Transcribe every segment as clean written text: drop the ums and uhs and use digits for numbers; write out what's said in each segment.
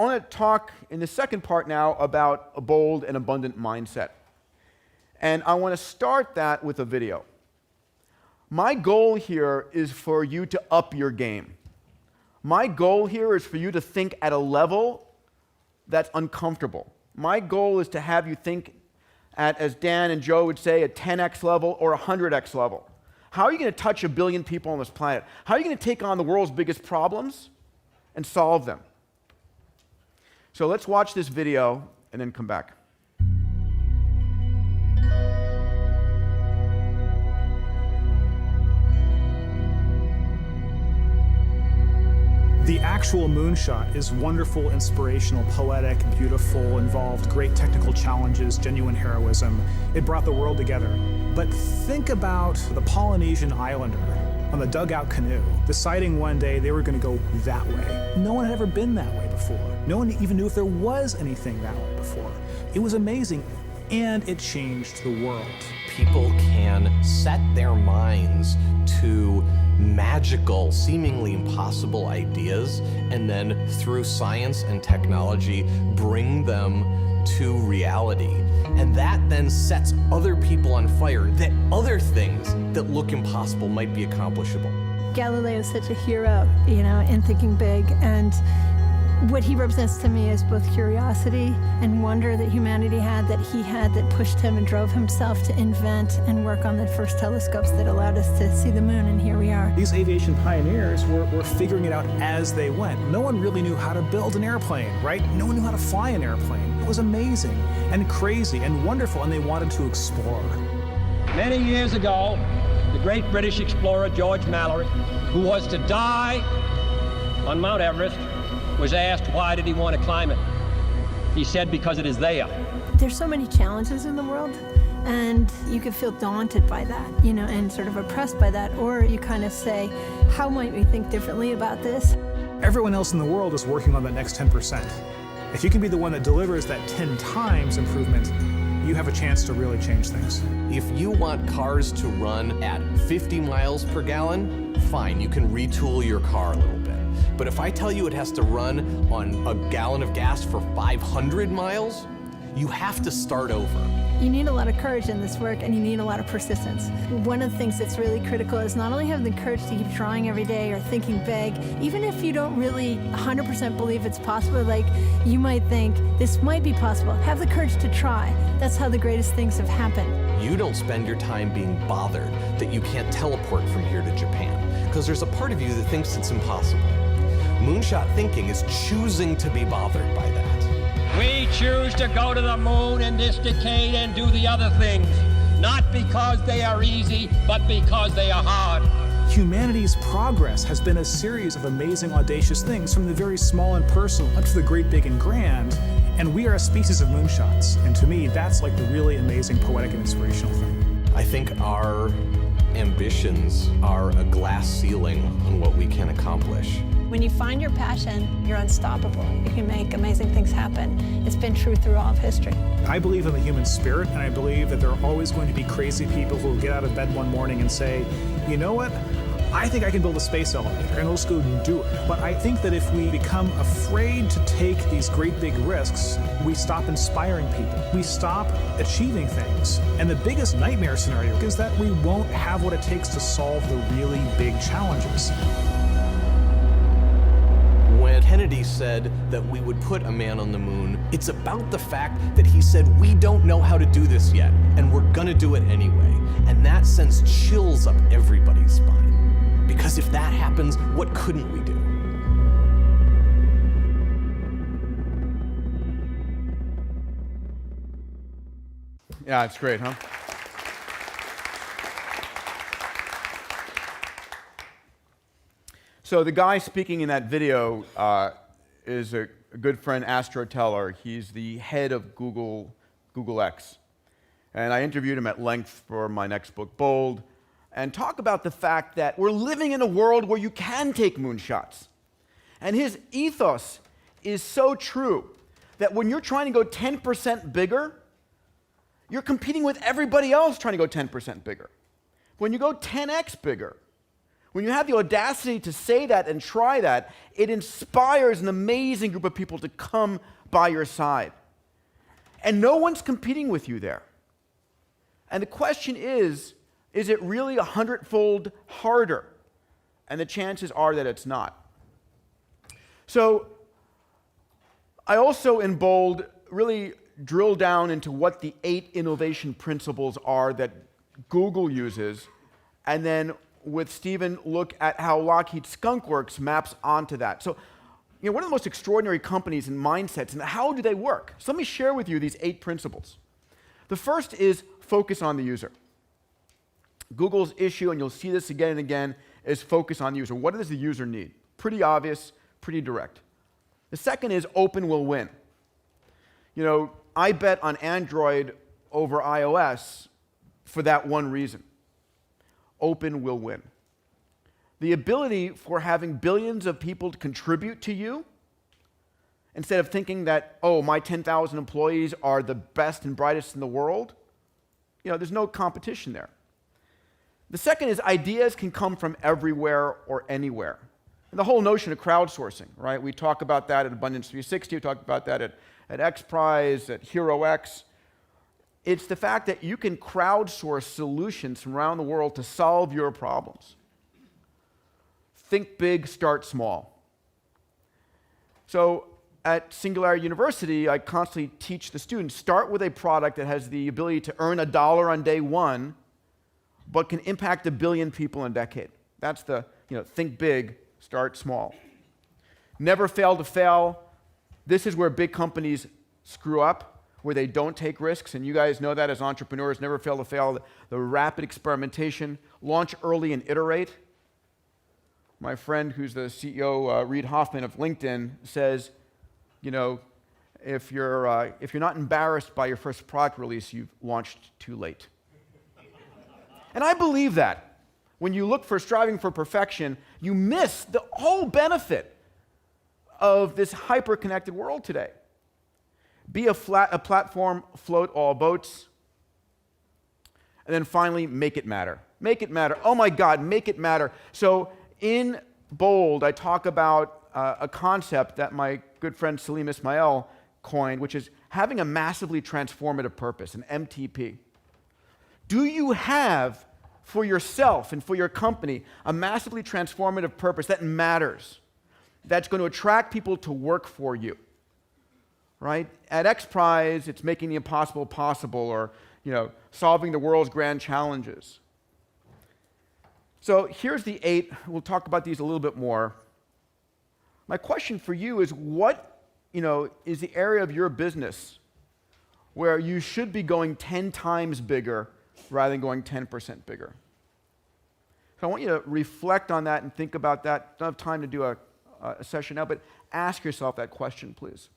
I want to talk in the second part now about a bold and abundant mindset. And I want to start that with a video. My goal here is for you to up your game. My goal here is for you to think at a level that's uncomfortable. My goal is to have you think at, as Dan and Joe would say, a 10x level or a 100x level. How are you going to touch 1 billion people on this planet? How are you going to take on the world's biggest problems and solve them? So let's watch this video and then come back. The actual moonshot is wonderful, inspirational, poetic, beautiful, involved great technical challenges, genuine heroism. It brought the world together. But think about the Polynesian islander on the dugout canoe, deciding one day they were going to go that way. No one had ever been that way before. No one even knew if there was anything that way before. It was amazing, and it changed the world. People can set their minds to magical, seemingly impossible ideas, and then through science and technology, bring them to reality. And that then sets other people on fire, that other things that look impossible might be accomplishable. Galileo is such a hero, in thinking big, and what he represents to me is both curiosity and wonder that humanity had, that he had, that pushed him and drove himself to invent and work on the first telescopes that allowed us to see the moon, and here we are. These aviation pioneers were figuring it out as they went. No one really knew how to build an airplane, right? No one knew how to fly an airplane. It was amazing and crazy and wonderful, and they wanted to explore. Many years ago, the great British explorer George Mallory, who was to die on Mount Everest, was asked why did he want to climb it. He said, because it is there. There's so many challenges in the world, and you could feel daunted by that, and sort of oppressed by that, or you kind of say, how might we think differently about this? Everyone else in the world is working on that next 10%. If you can be the one that delivers that 10 times improvement, you have a chance to really change things. If you want cars to run at 50 miles per gallon, fine, you can retool your car a little bit. But if I tell you it has to run on a gallon of gas for 500 miles, you have to start over. You need a lot of courage in this work, and you need a lot of persistence. One of the things that's really critical is not only having the courage to keep trying every day or thinking big, even if you don't really 100% believe it's possible, like you might think this might be possible, have the courage to try. That's how the greatest things have happened. You don't spend your time being bothered that you can't teleport from here to Japan, because there's a part of you that thinks it's impossible. Moonshot thinking is choosing to be bothered by that. We choose to go to the moon in this decade and do the other things, not because they are easy, but because they are hard. Humanity's progress has been a series of amazing, audacious things, from the very small and personal up to the great, big, and grand. And we are a species of moonshots. And to me, that's like the really amazing, poetic, and inspirational thing. I think our ambitions are a glass ceiling on what we can accomplish. When you find your passion, you're unstoppable. You can make amazing things happen. It's been true through all of history. I believe in the human spirit, and I believe that there are always going to be crazy people who will get out of bed one morning and say, you know what? I think I can build a space elevator, and let's go and do it. But I think that if we become afraid to take these great big risks, we stop inspiring people. We stop achieving things. And the biggest nightmare scenario is that we won't have what it takes to solve the really big challenges. When Kennedy said that we would put a man on the moon, it's about the fact that he said, we don't know how to do this yet, and we're gonna do it anyway. And that sends chills up everybody's spine. Because if that happens, what couldn't we do? Yeah, it's great, huh? So the guy speaking in that video is a good friend, Astro Teller. He's the head of Google X. And I interviewed him at length for my next book, Bold, and talk about the fact that we're living in a world where you can take moonshots. And his ethos is so true that when you're trying to go 10% bigger, you're competing with everybody else trying to go 10% bigger. When you go 10x bigger, When you have the audacity to say that and try that, it inspires an amazing group of people to come by your side. And no one's competing with you there. And the question is it really 100-fold harder? And the chances are that it's not. So I also, in bold, really drill down into what the 8 innovation principles are that Google uses, and then with Stephen, look at how Lockheed Skunk Works maps onto that. So, one of the most extraordinary companies and mindsets, and how do they work? So let me share with you these 8 principles. The first is focus on the user. Google's issue, and you'll see this again and again, is focus on the user. What does the user need? Pretty obvious, pretty direct. The second is open will win. I bet on Android over iOS for that one reason. Open will win. The ability for having billions of people to contribute to you, instead of thinking that, oh, my 10,000 employees are the best and brightest in the world, there's no competition there. The second is ideas can come from everywhere or anywhere. And the whole notion of crowdsourcing, right? We talk about that at Abundance 360, we talk about that at XPRIZE, at HeroX. It's the fact that you can crowdsource solutions from around the world to solve your problems. Think big, start small. So at Singularity University, I constantly teach the students, start with a product that has the ability to earn $1 on day one, but can impact 1 billion people in a decade. That's the, think big, start small. Never fail to fail. This is where big companies screw up, where they don't take risks, and you guys know that as entrepreneurs, never fail to fail. The rapid experimentation, launch early and iterate. My friend who's the CEO, Reid Hoffman of LinkedIn, says, if you're not embarrassed by your first product release, you've launched too late. And I believe that. When you look for striving for perfection, you miss the whole benefit of this hyper-connected world today. Be a platform, float all boats. And then finally, make it matter. Make it matter. Oh my God, make it matter. So in bold, I talk about a concept that my good friend Salim Ismail coined, which is having a massively transformative purpose, an MTP. Do you have for yourself and for your company a massively transformative purpose that matters, that's going to attract people to work for you? Right? At XPRIZE, it's making the impossible possible, or solving the world's grand challenges. So here's the 8. We'll talk about these a little bit more. My question for you is, what is the area of your business where you should be going 10 times bigger rather than going 10% bigger? So I want you to reflect on that and think about that. Don't have time to do a session now, but ask yourself that question, please.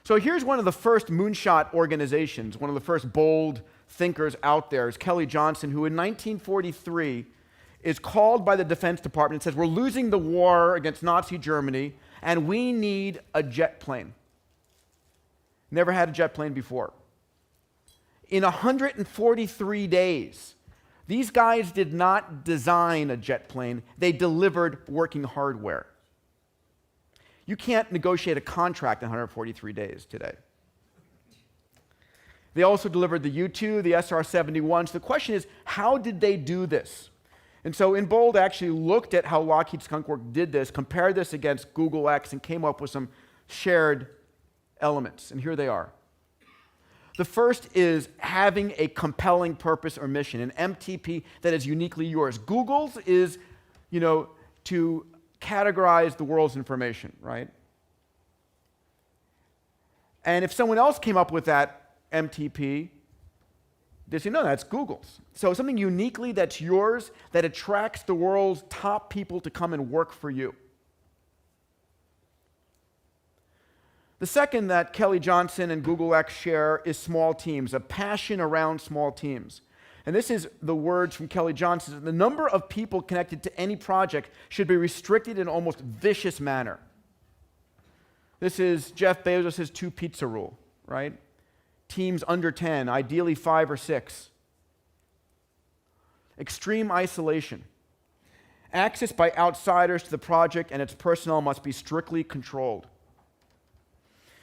So here's one of the first moonshot organizations, one of the first bold thinkers out there is Kelly Johnson, who in 1943 is called by the Defense Department and says, we're losing the war against Nazi Germany, and we need a jet plane. Never had a jet plane before. In 143 days, these guys did not design a jet plane, they delivered working hardware. You can't negotiate a contract in 143 days today. They also delivered the U-2, the SR-71. So the question is, how did they do this? And so in bold, I actually looked at how Lockheed Skunk Works did this, compared this against Google X, and came up with some shared elements. And here they are. The first is having a compelling purpose or mission, an MTP that is uniquely yours. Google's is, to categorize the world's information, right? And if someone else came up with that MTP, they say, no, that's Google's. So something uniquely that's yours that attracts the world's top people to come and work for you. The second that Kelly Johnson and Google X share is small teams, a passion around small teams. And this is the words from Kelly Johnson. The number of people connected to any project should be restricted in an almost vicious manner. This is Jeff Bezos' 2 pizza rule, right? Teams under 10, ideally 5 or 6. Extreme isolation. Access by outsiders to the project and its personnel must be strictly controlled.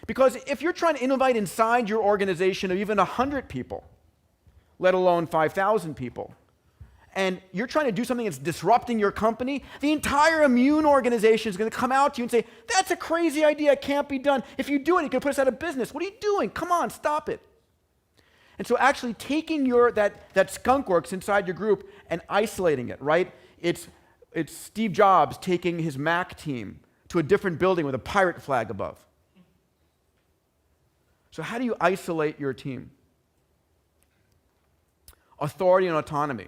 Because if you're trying to innovate inside your organization of even 100 people, let alone 5,000 people, and you're trying to do something that's disrupting your company, the entire immune organization is going to come out to you and say, that's a crazy idea, it can't be done. If you do it, it could put us out of business. What are you doing? Come on, stop it. And so actually taking that skunk works inside your group and isolating it, right? It's Steve Jobs taking his Mac team to a different building with a pirate flag above. So how do you isolate your team? Authority and autonomy.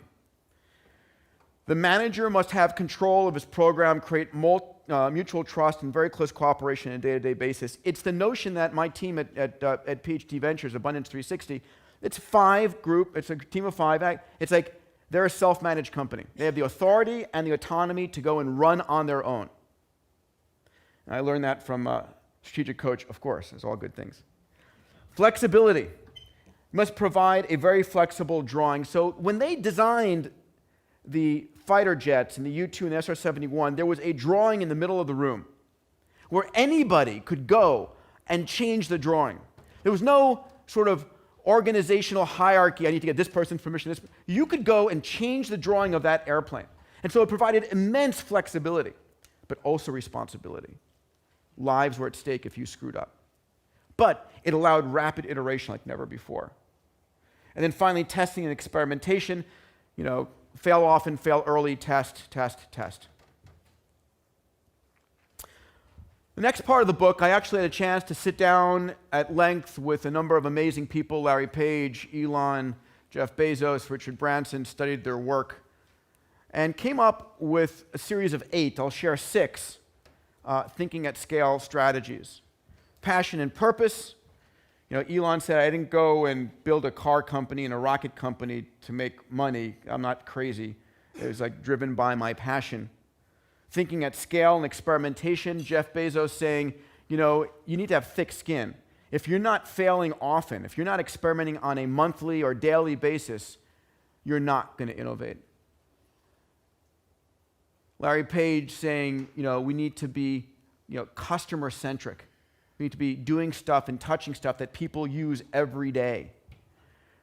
The manager must have control of his program, create mutual trust and very close cooperation on a day-to-day basis. It's the notion that my team at PhD Ventures, Abundance 360, it's a team of 5. It's like they're a self-managed company. They have the authority and the autonomy to go and run on their own. And I learned that from a strategic coach, of course. It's all good things. Flexibility. You must provide a very flexible drawing. So when they designed the fighter jets and the U-2 and the SR-71, there was a drawing in the middle of the room where anybody could go and change the drawing. There was no sort of organizational hierarchy. I need to get this person's permission. You could go and change the drawing of that airplane. And so it provided immense flexibility, but also responsibility. Lives were at stake if you screwed up. But it allowed rapid iteration like never before. And then finally, testing and experimentation. Fail often, fail early, test, test, test. The next part of the book, I actually had a chance to sit down at length with a number of amazing people, Larry Page, Elon, Jeff Bezos, Richard Branson, studied their work, and came up with a series of 8. I'll share 6 thinking at scale strategies. Passion and purpose. Elon said, I didn't go and build a car company and a rocket company to make money. I'm not crazy. It was like driven by my passion. Thinking at scale and experimentation. Jeff Bezos saying, you need to have thick skin. If you're not failing often, if you're not experimenting on a monthly or daily basis, you're not going to innovate. Larry Page saying, we need to be, customer-centric. We need to be doing stuff and touching stuff that people use every day.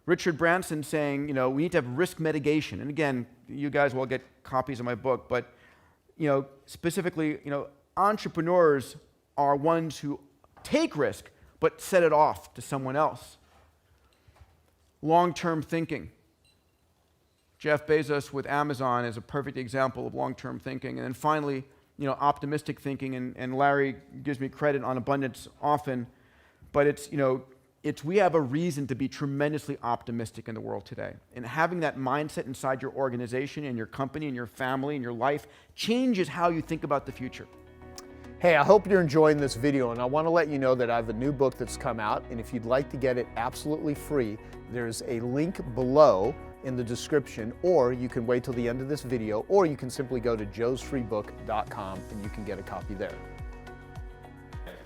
Richard Branson saying, we need to have risk mitigation. And again, you guys will get copies of my book, but specifically, entrepreneurs are ones who take risk, but set it off to someone else. Long-term thinking. Jeff Bezos with Amazon is a perfect example of long-term thinking. And then finally, optimistic thinking, and Larry gives me credit on abundance often, but it's we have a reason to be tremendously optimistic in the world today. And having that mindset inside your organization and your company and your family and your life changes how you think about the future. Hey, I hope you're enjoying this video, and I want to let you know that I have a new book that's come out, and if you'd like to get it absolutely free, there's a link below in the description, or you can wait till the end of this video, or you can simply go to joesfreebook.com and you can get a copy there.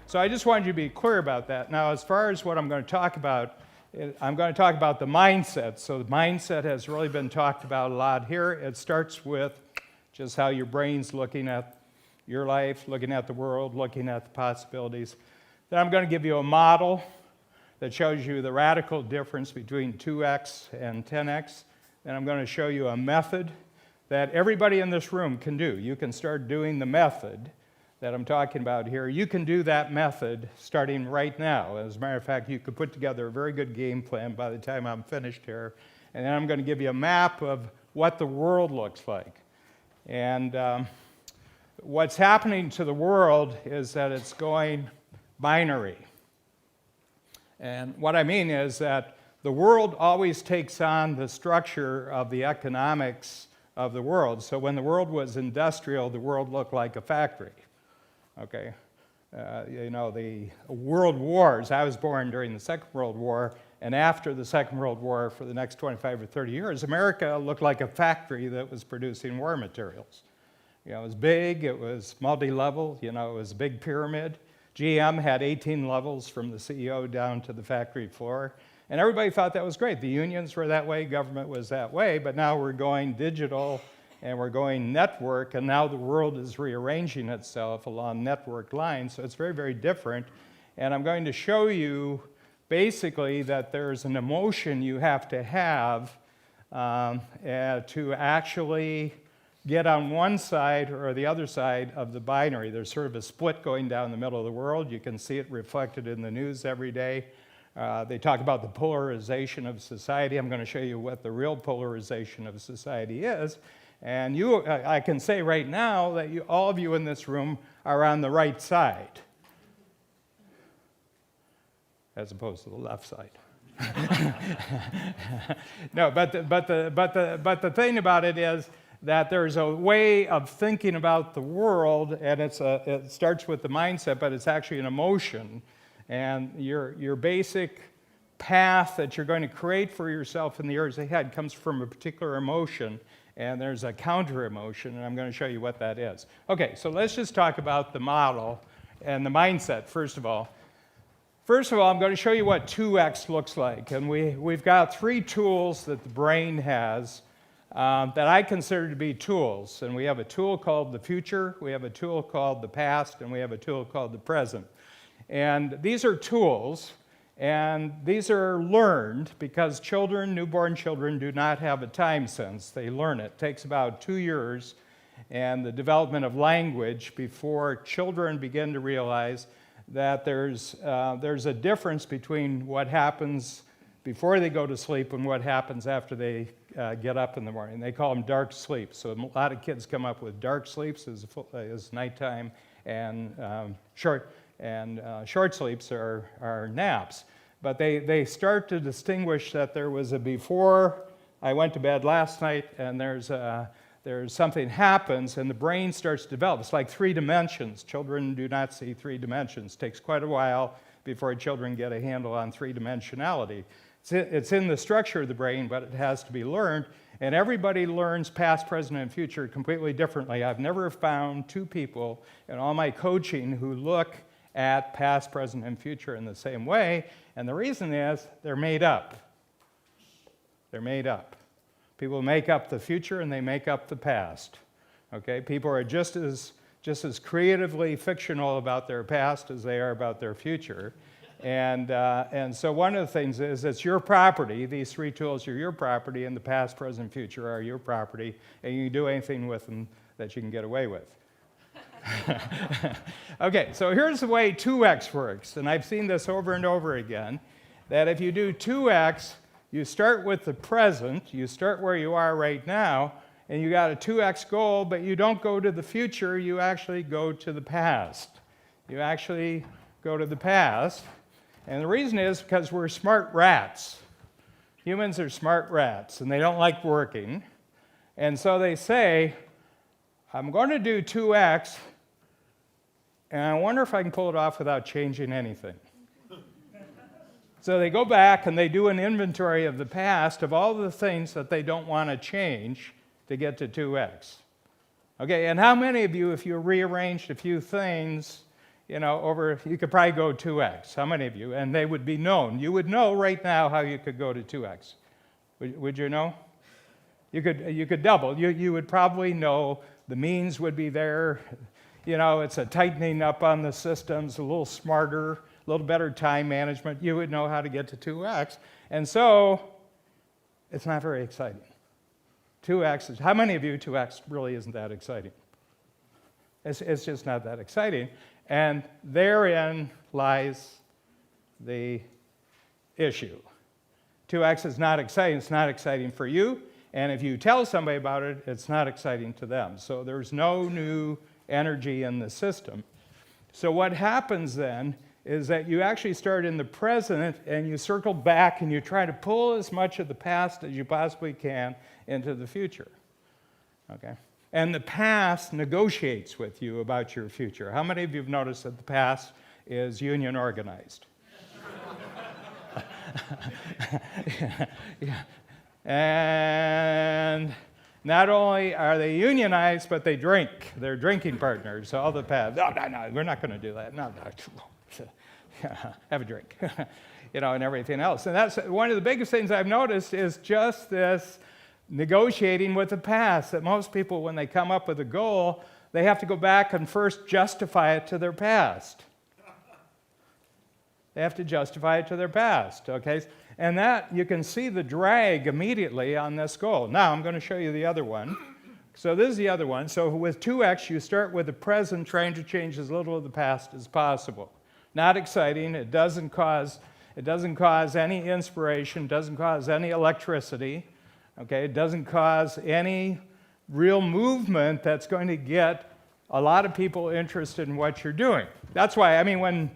So I just wanted you to be clear about that. Now, as far as what I'm going to talk about, I'm going to talk about the mindset. So the mindset has really been talked about a lot here. It starts with just how your brain's looking at your life, looking at the world, looking at the possibilities. Then I'm going to give you a model that shows you the radical difference between 2x and 10x. Then I'm going to show you a method that everybody in this room can do. You can start doing the method that I'm talking about here. You can do that method starting right now. As a matter of fact, you could put together a very good game plan by the time I'm finished here. And then I'm going to give you a map of what the world looks like. And what's happening to the world is that it's going binary. And what I mean is that the world always takes on the structure of the economics of the world. So when the world was industrial, the world looked like a factory. Okay, the world wars, I was born during the Second World War, and after the Second World War, for the next 25 or 30 years, America looked like a factory that was producing war materials. It was big, it was multi-level, it was a big pyramid. GM had 18 levels from the CEO down to the factory floor, and everybody thought that was great. The unions were that way, government was that way, but now we're going digital, and we're going network, and now the world is rearranging itself along network lines, so it's very, very different. And I'm going to show you basically that there's an emotion you have to actually get on one side or the other side of the binary. There's sort of a split going down the middle of the world. You can see it reflected in the news every day. They talk about the polarization of society. I'm going to show you what the real polarization of society is. And I can say right now that all of you in this room are on the right side, as opposed to the left side. No, but the thing about it is that there's a way of thinking about the world, and it starts with the mindset, but it's actually an emotion. And your basic path that you're going to create for yourself in the years ahead comes from a particular emotion, and there's a counter emotion, and I'm going to show you what that is. Okay, so let's just talk about the model and the mindset, first of all. First of all, I'm going to show you what 2X looks like, and we've got 3 tools that the brain has that I consider to be tools, and we have a tool called the future, we have a tool called the past, and we have a tool called the present. And these are tools, and these are learned because newborn children do not have a time sense. They learn it. It takes about 2 years and the development of language before children begin to realize that there's a difference between what happens before they go to sleep and what happens after they get up in the morning. They call them dark sleeps. So a lot of kids come up with dark sleeps as nighttime, and short sleeps are naps. But they start to distinguish that there was a before I went to bed last night, and there's something happens, and the brain starts to develop. It's like 3 dimensions. Children do not see 3 dimensions. It takes quite a while before children get a handle on 3-dimensionality. It's in the structure of the brain, but it has to be learned. And everybody learns past, present, and future completely differently. I've never found 2 people in all my coaching who look at past, present, and future in the same way. And the reason is they're made up. They're made up. People make up the future and they make up the past. Okay? People are just as creatively fictional about their past as they are about their future. And so one of the things is it's your property. These 3 tools are your property, and the past, present, future are your property, and you can do anything with them that you can get away with. Okay, so here's the way 2X works, and I've seen this over and over again, that if you do 2X, you start with the present, you start where you are right now, and you got a 2X goal, but you don't go to the future, you actually go to the past. You actually go to the past. And the reason is because we're smart rats. Humans are smart rats, and they don't like working. And so they say, I'm going to do 2X, and I wonder if I can pull it off without changing anything. So they go back and they do an inventory of the past of all the things that they don't want to change to get to 2X. Okay, and how many of you, if you rearranged a few things, you could probably go 2X. How many of you? And they would be known. You would know right now how you could go to 2X. Would you know? You could double. You would probably know the means would be there. It's a tightening up on the systems, a little smarter, a little better time management. You would know how to get to 2X. And so it's not very exciting. 2X is, how many of you 2X really isn't that exciting? It's just not that exciting. And therein lies the issue. 2X is not exciting. It's not exciting for you. And if you tell somebody about it, it's not exciting to them. So there's no new energy in the system. So what happens then is that you actually start in the present and you circle back and you try to pull as much of the past as you possibly can into the future. Okay? And the past negotiates with you about your future. How many of you have noticed that the past is union organized? Yeah. And not only are they unionized, but they drink. They're drinking partners, all the past. No, we're not going to do that. No. Have a drink. And everything else. And that's one of the biggest things I've noticed is just this negotiating with the past, that most people, when they come up with a goal, they have to go back and first justify it to their past. They have to justify it to their past, okay? And that, you can see the drag immediately on this goal. Now, I'm going to show you the other one. So this is the other one. So with 2x, you start with the present, trying to change as little of the past as possible. Not exciting. It doesn't cause any inspiration, doesn't cause any electricity, okay? It doesn't cause any real movement that's going to get a lot of people interested in what you're doing. That's why, I mean, when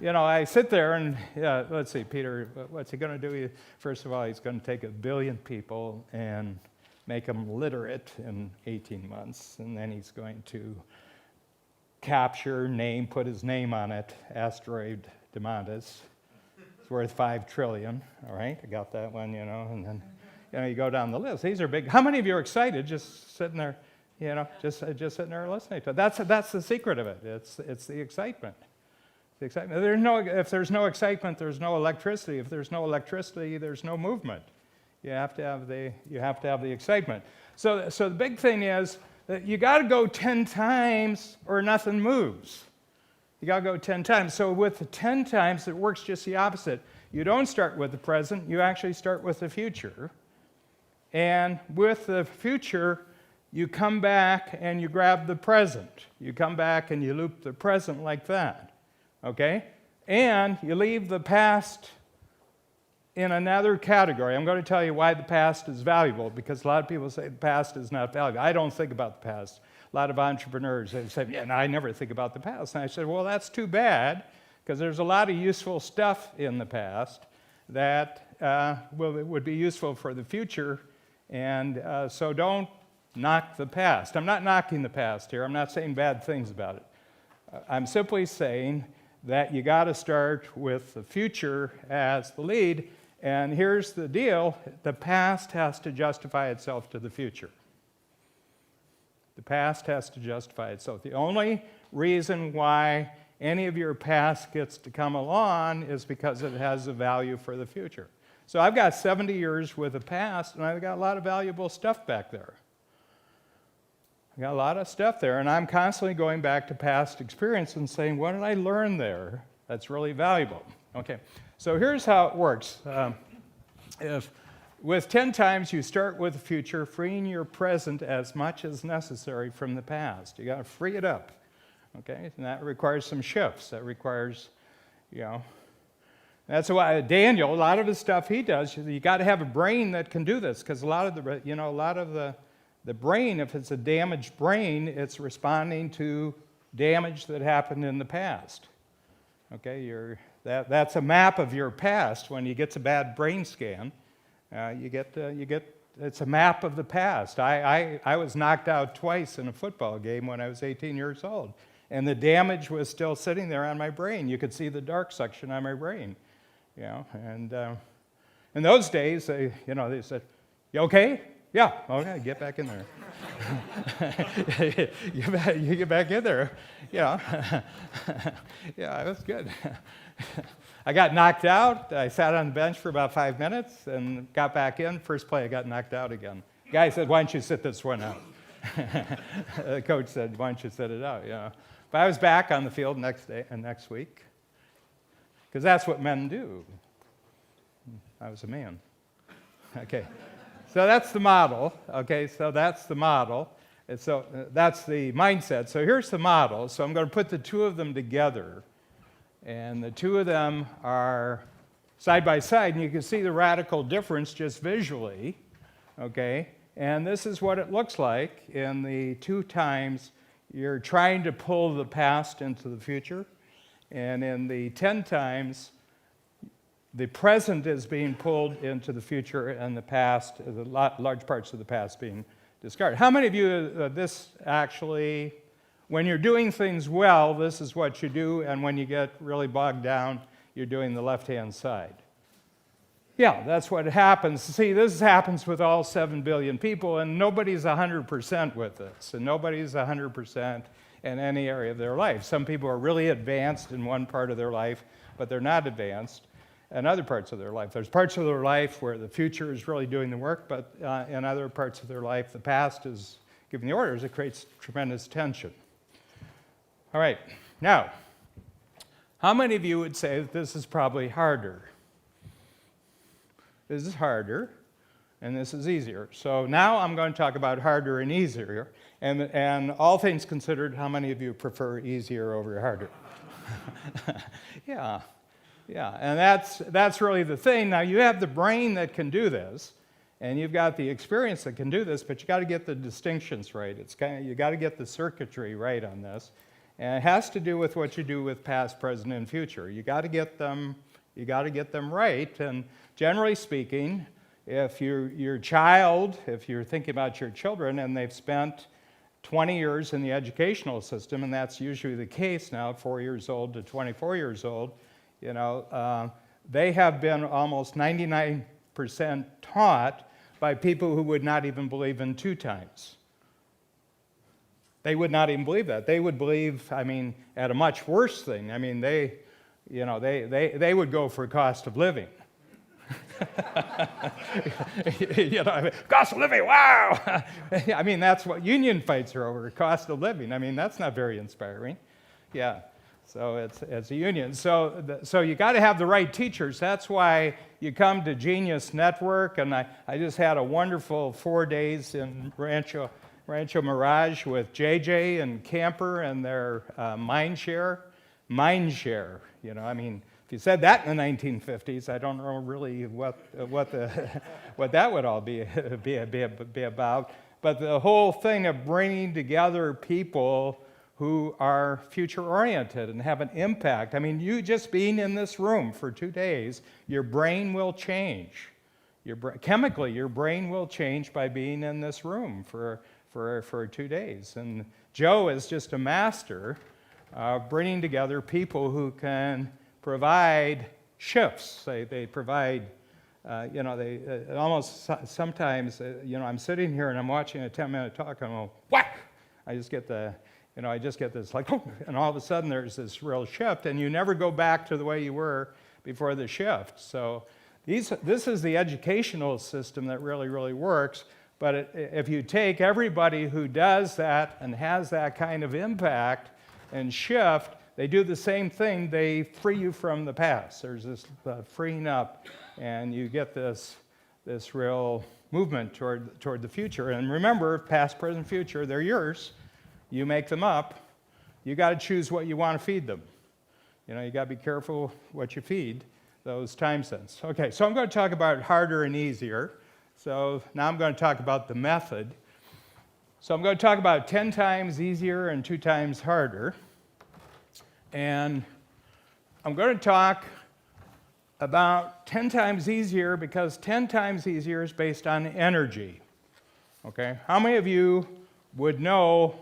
I sit there and, let's see, Peter, what's he going to do? First of all, he's going to take 1 billion people and make them literate in 18 months, and then he's going to capture, put his name on it, asteroid Diamandis. It's worth 5 trillion, all right? I got that one, and then, you go down the list. These are big. How many of you are excited just sitting there, just sitting there listening to it? That's the secret of it. It's the excitement. The excitement. If there's no excitement, there's no electricity. If there's no electricity, there's no movement. You have to have the excitement. So the big thing is that you got to go 10 times or nothing moves. You got to go 10 times. So with the 10 times, it works just the opposite. You don't start with the present. You actually start with the future. And with the future, you come back and you grab the present. You come back and you loop the present like that. Okay? And you leave the past in another category. I'm going to tell you why the past is valuable, because a lot of people say the past is not valuable. I don't think about the past. A lot of entrepreneurs, they say, yeah, no, I never think about the past. And I said, well, that's too bad, because there's a lot of useful stuff in the past that would be useful for the future. And so don't knock the past. I'm not knocking the past here. I'm not saying bad things about it. I'm simply saying that you got to start with the future as the lead. And here's the deal. The past has to justify itself to the future. The past has to justify itself. The only reason why any of your past gets to come along is because it has a value for the future. So I've got 70 years with the past, and I've got a lot of valuable stuff back there. I got a lot of stuff there, and I'm constantly going back to past experience and saying, what did I learn there that's really valuable? Okay, so here's how it works. With 10 times, you start with the future, freeing your present as much as necessary from the past. You got to free it up, okay? And that requires some shifts. That requires, that's why Daniel, a lot of the stuff he does, you got to have a brain that can do this, because a lot of the brain, if it's a damaged brain, it's responding to damage that happened in the past. Okay, that's a map of your past. When you get a bad brain scan, it's a map of the past. I was knocked out twice in a football game when I was 18 years old, and the damage was still sitting there on my brain. You could see the dark section on my brain, And in those days, they said, "You okay?" Yeah, okay, get back in there. You get back in there. Yeah, it was good. I got knocked out. I sat on the bench for about 5 minutes and got back in. First play, I got knocked out again. The guy said, why don't you sit this one out? The coach said, why don't you sit it out? But I was back on the field next week, because that's what men do. I was a man. Okay. So that's the model, okay? So that's the model. And so that's the mindset. So here's the model. So I'm going to put the two of them together. And the two of them are side by side, and you can see the radical difference just visually, okay? And this is what it looks like in the 2 times you're trying to pull the past into the future. And in the 10 times, the present is being pulled into the future, and the past, large parts of the past being discarded. How many of you, this actually, when you're doing things well, this is what you do, and when you get really bogged down, you're doing the left-hand side? Yeah, that's what happens. See, this happens with all 7 billion people, and nobody's 100% with this, and nobody's 100% in any area of their life. Some people are really advanced in one part of their life, but they're not advanced. and other parts of their life. There's parts of their life where the future is really doing the work, but in other parts of their life, the past is giving the orders. It creates tremendous tension. All right, now, how many of you would say that this is probably harder? This is harder, and this is easier. So now I'm going to talk about harder and easier, and all things considered, how many of you prefer easier over harder? Yeah, and that's really the thing. Now, you have the brain that can do this, and you've got the experience that can do this, but you got to get the distinctions right. You got to get the circuitry right on this, and it has to do with what you do with past, present, and future. You got to get them right, and generally speaking, if your child, if you're thinking about your children and they've spent 20 years in the educational system, and that's usually the case now, 4 years old to 24 years old, they have been almost 99% taught by people who would not even believe in 2 times. They would not even believe that. They would believe, at a much worse thing. They would go for cost of living. Cost of living, wow! That's what union fights are over, cost of living. That's not very inspiring. Yeah, so it's a union. So you got to have the right teachers. That's why you come to Genius Network, and I just had a wonderful 4 days in Rancho Mirage with JJ and Camper and their Mindshare. If you said that in the 1950s, I don't know really what that would all be about. But the whole thing of bringing together people who are future-oriented and have an impact. You just being in this room for 2 days, your brain will change. Chemically, your brain will change by being in this room for 2 days. And Joe is just a master of bringing together people who can provide shifts. They provide, almost sometimes, I'm sitting here and I'm watching a 10-minute talk and I'm whack! I just get this like, and all of a sudden there's this real shift, and you never go back to the way you were before the shift. So this is the educational system that really, really works. But if you take everybody who does that and has that kind of impact and shift, they do the same thing. They free you from the past. There's this freeing up, and you get this real movement toward the future. And remember, past, present, future, they're yours. You make them up. You got to choose what you want to feed them. You got to be careful what you feed those time sense. Okay, so I'm going to talk about harder and easier. So now I'm going to talk about the method. So I'm going to talk about 10 times easier and 2 times harder. And I'm going to talk about 10 times easier because 10 times easier is based on energy. Okay? How many of you would know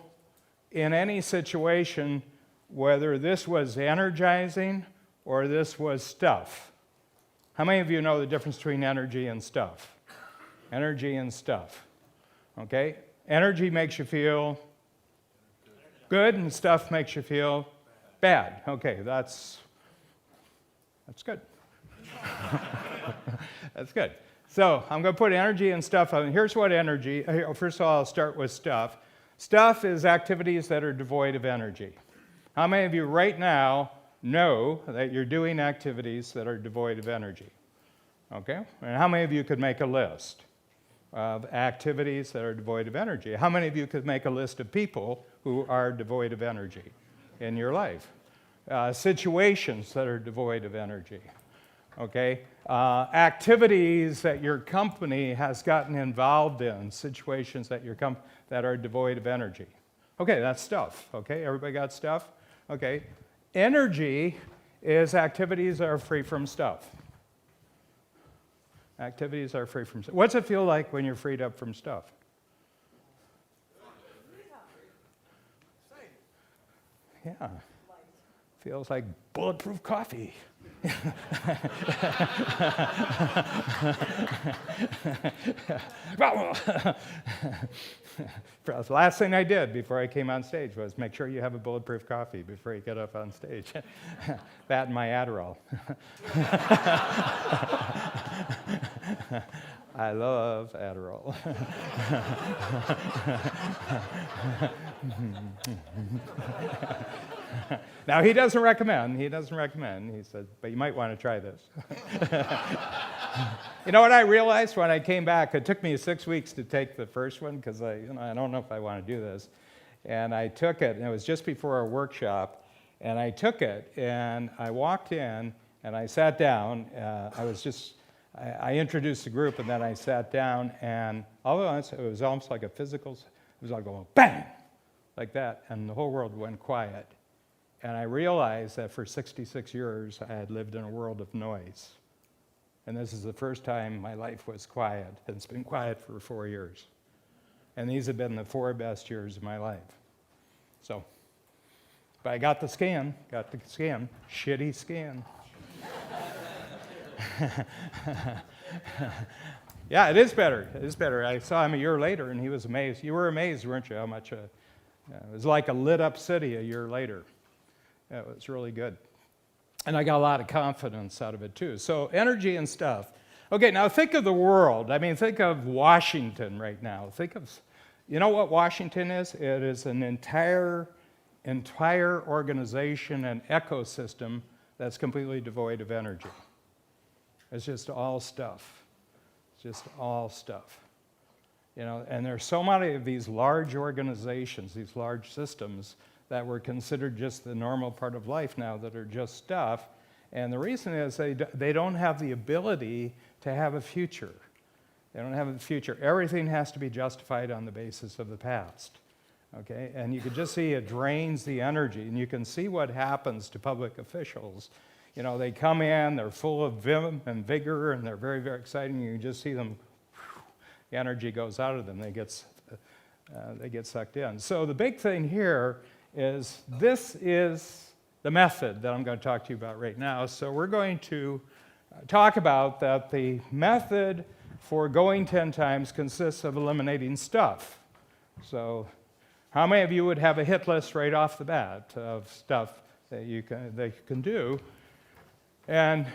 in any situation whether this was energizing or this was stuff? How many of you know the difference between energy and stuff? Energy and stuff. Okay? Energy makes you feel good, and stuff makes you feel bad. Okay, that's good. That's good. So I'm going to put energy and stuff on. Here's what energy. First of all, I'll start with stuff. Stuff is activities that are devoid of energy. How many of you right now know that you're doing activities that are devoid of energy? Okay? And how many of you could make a list of activities that are devoid of energy? How many of you could make a list of people who are devoid of energy in your life? Situations that are devoid of energy. Okay? Activities that your company has gotten involved in, situations that that are devoid of energy. Okay, that's stuff. Okay, everybody got stuff? Okay. Energy is activities that are free from stuff. Activities are free from stuff. What's it feel like when you're freed up from stuff? Yeah. Feels like bulletproof coffee. The last thing I did before I came on stage was make sure you have a bulletproof coffee before you get up on stage. That and my Adderall. I love Adderall. Now, he doesn't recommend. He said, but you might want to try this. You know what I realized when I came back? It took me 6 weeks to take the first one because I don't know if I want to do this. And I took it, and it was just before our workshop. And I took it, and I walked in, and I sat down. I introduced the group, and then I sat down, and all at once, it was almost like a physical, it was like going bang, like that, and the whole world went quiet. And I realized that for 66 years, I had lived in a world of noise. And this is the first time my life was quiet. It's been quiet for 4 years. And these have been the 4 best years of my life. So, but I got the scan, shitty scan. Yeah, it is better. I saw him a year later, and he was amazed. You were amazed, weren't you, how much it was like a lit-up city a year later. It was really good. And I got a lot of confidence out of it, too. So energy and stuff. Okay, now think of the world. I mean, think of Washington right now. You know what Washington is? It is an entire organization and ecosystem that's completely devoid of energy. It's just all stuff. And there's so many of these large organizations, these large systems, that were considered just the normal part of life now that are just stuff. And the reason is they don't have the ability to have a future. They don't have a future. Everything has to be justified on the basis of the past. Okay? And you can just see it drains the energy. And you can see what happens to public officials. You know, they come in, they're full of vim and vigor, and they're very, very exciting. You can just see them, the energy goes out of them. They get sucked in. So the big thing here is this is the method that I'm going to talk to you about right now. So we're going to talk about that the method for going 10 times consists of eliminating stuff. So how many of you would have a hit list right off the bat of stuff that you can do? And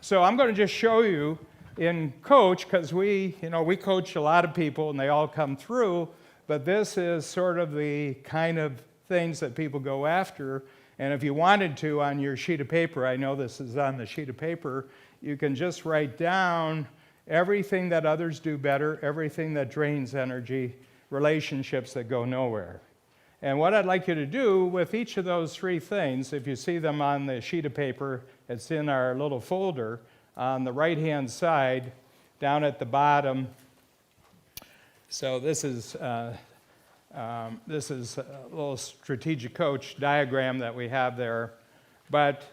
so I'm going to just show you in coach, because we coach a lot of people and they all come through, but this is sort of the kind of things that people go after. And if you wanted to, on your sheet of paper, I know this is on the sheet of paper, you can just write down everything that others do better, everything that drains energy, relationships that go nowhere. And what I'd like you to do with each of those 3 things, if you see them on the sheet of paper, it's in our little folder on the right-hand side, down at the bottom. So this is a little strategic coach diagram that we have there. But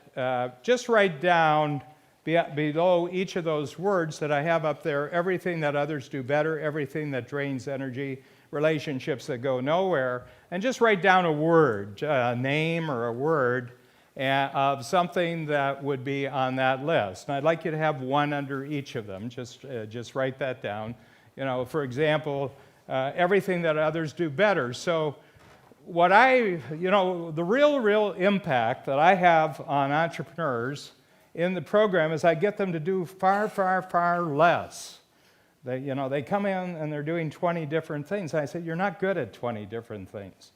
just write down below each of those words that I have up there, everything that others do better, everything that drains energy, relationships that go nowhere, and just write down a word, a name or a word of something that would be on that list. And I'd like you to have one under each of them. Just write that down. You know, for example, everything that others do better. So the real impact that I have on entrepreneurs in the program is I get them to do far, far, far less. They come in and they're doing 20 different things. I say, you're not good at 20 different things.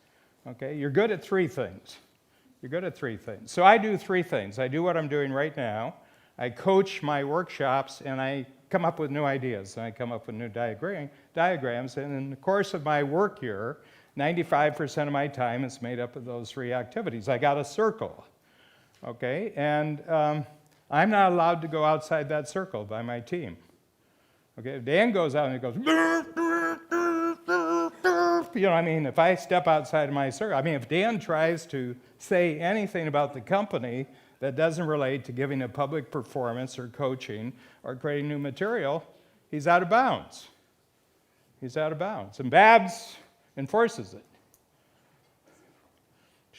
Okay? You're good at 3 things. So I do 3 things. I do what I'm doing right now. I coach my workshops, and I come up with new ideas. And I come up with new diagrams. And in the course of my work here, 95% of my time is made up of those 3 activities. I got a circle. Okay? And I'm not allowed to go outside that circle by my team. Okay, if Dan goes out and he goes, if I step outside of my circle, if Dan tries to say anything about the company that doesn't relate to giving a public performance or coaching or creating new material, he's out of bounds. And Babs enforces it.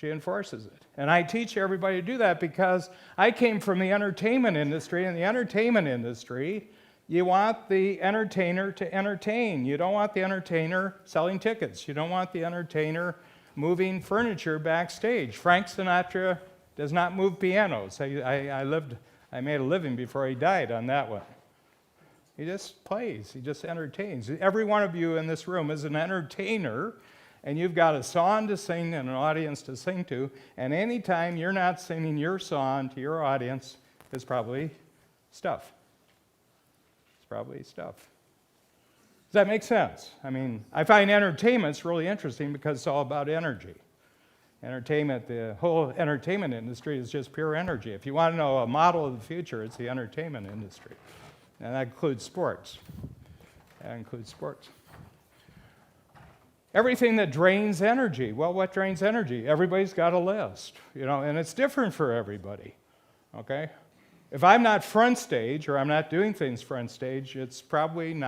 She enforces it. And I teach everybody to do that because I came from the entertainment industry. In the entertainment industry, you want the entertainer to entertain. You don't want the entertainer selling tickets. You don't want the entertainer moving furniture backstage. Frank Sinatra does not move pianos. I made a living before he died on that one. He just plays. He just entertains. Every one of you in this room is an entertainer, and you've got a song to sing and an audience to sing to, and anytime you're not singing your song to your audience, it's probably stuff. It's probably stuff. Does that make sense? I mean, I find entertainment's really interesting because it's all about energy. Entertainment, the whole entertainment industry is just pure energy. If you want to know a model of the future, it's the entertainment industry. And that includes sports. Everything that drains energy. Well, what drains energy? Everybody's got a list, and it's different for everybody, okay? If I'm not front stage or I'm not doing things front stage, it's probably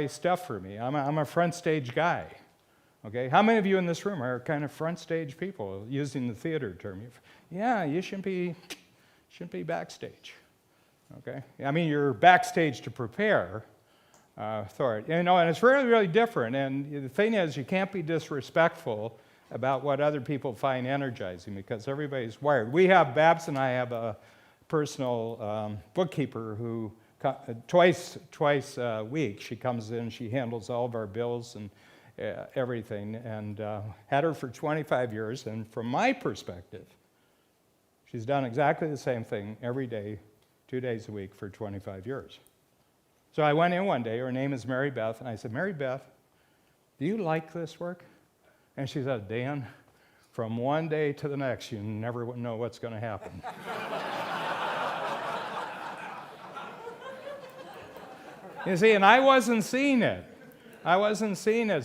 stuff for me. I'm a front stage guy, okay? How many of you in this room are kind of front stage people, using the theater term? Yeah, you shouldn't be backstage, okay? I mean, you're backstage to prepare for it, and it's really, really different. And the thing is, you can't be disrespectful about what other people find energizing because everybody's wired. Babs and I have a personal bookkeeper who twice a week she comes in, she handles all of our bills and everything, and had her for 25 years, and from my perspective, she's done exactly the same thing every day, 2 days a week for 25 years. So I went in one day, her name is Mary Beth, and I said, Mary Beth, do you like this work? And she said, Dan, from one day to the next, you never know what's going to happen. You see, and I wasn't seeing it.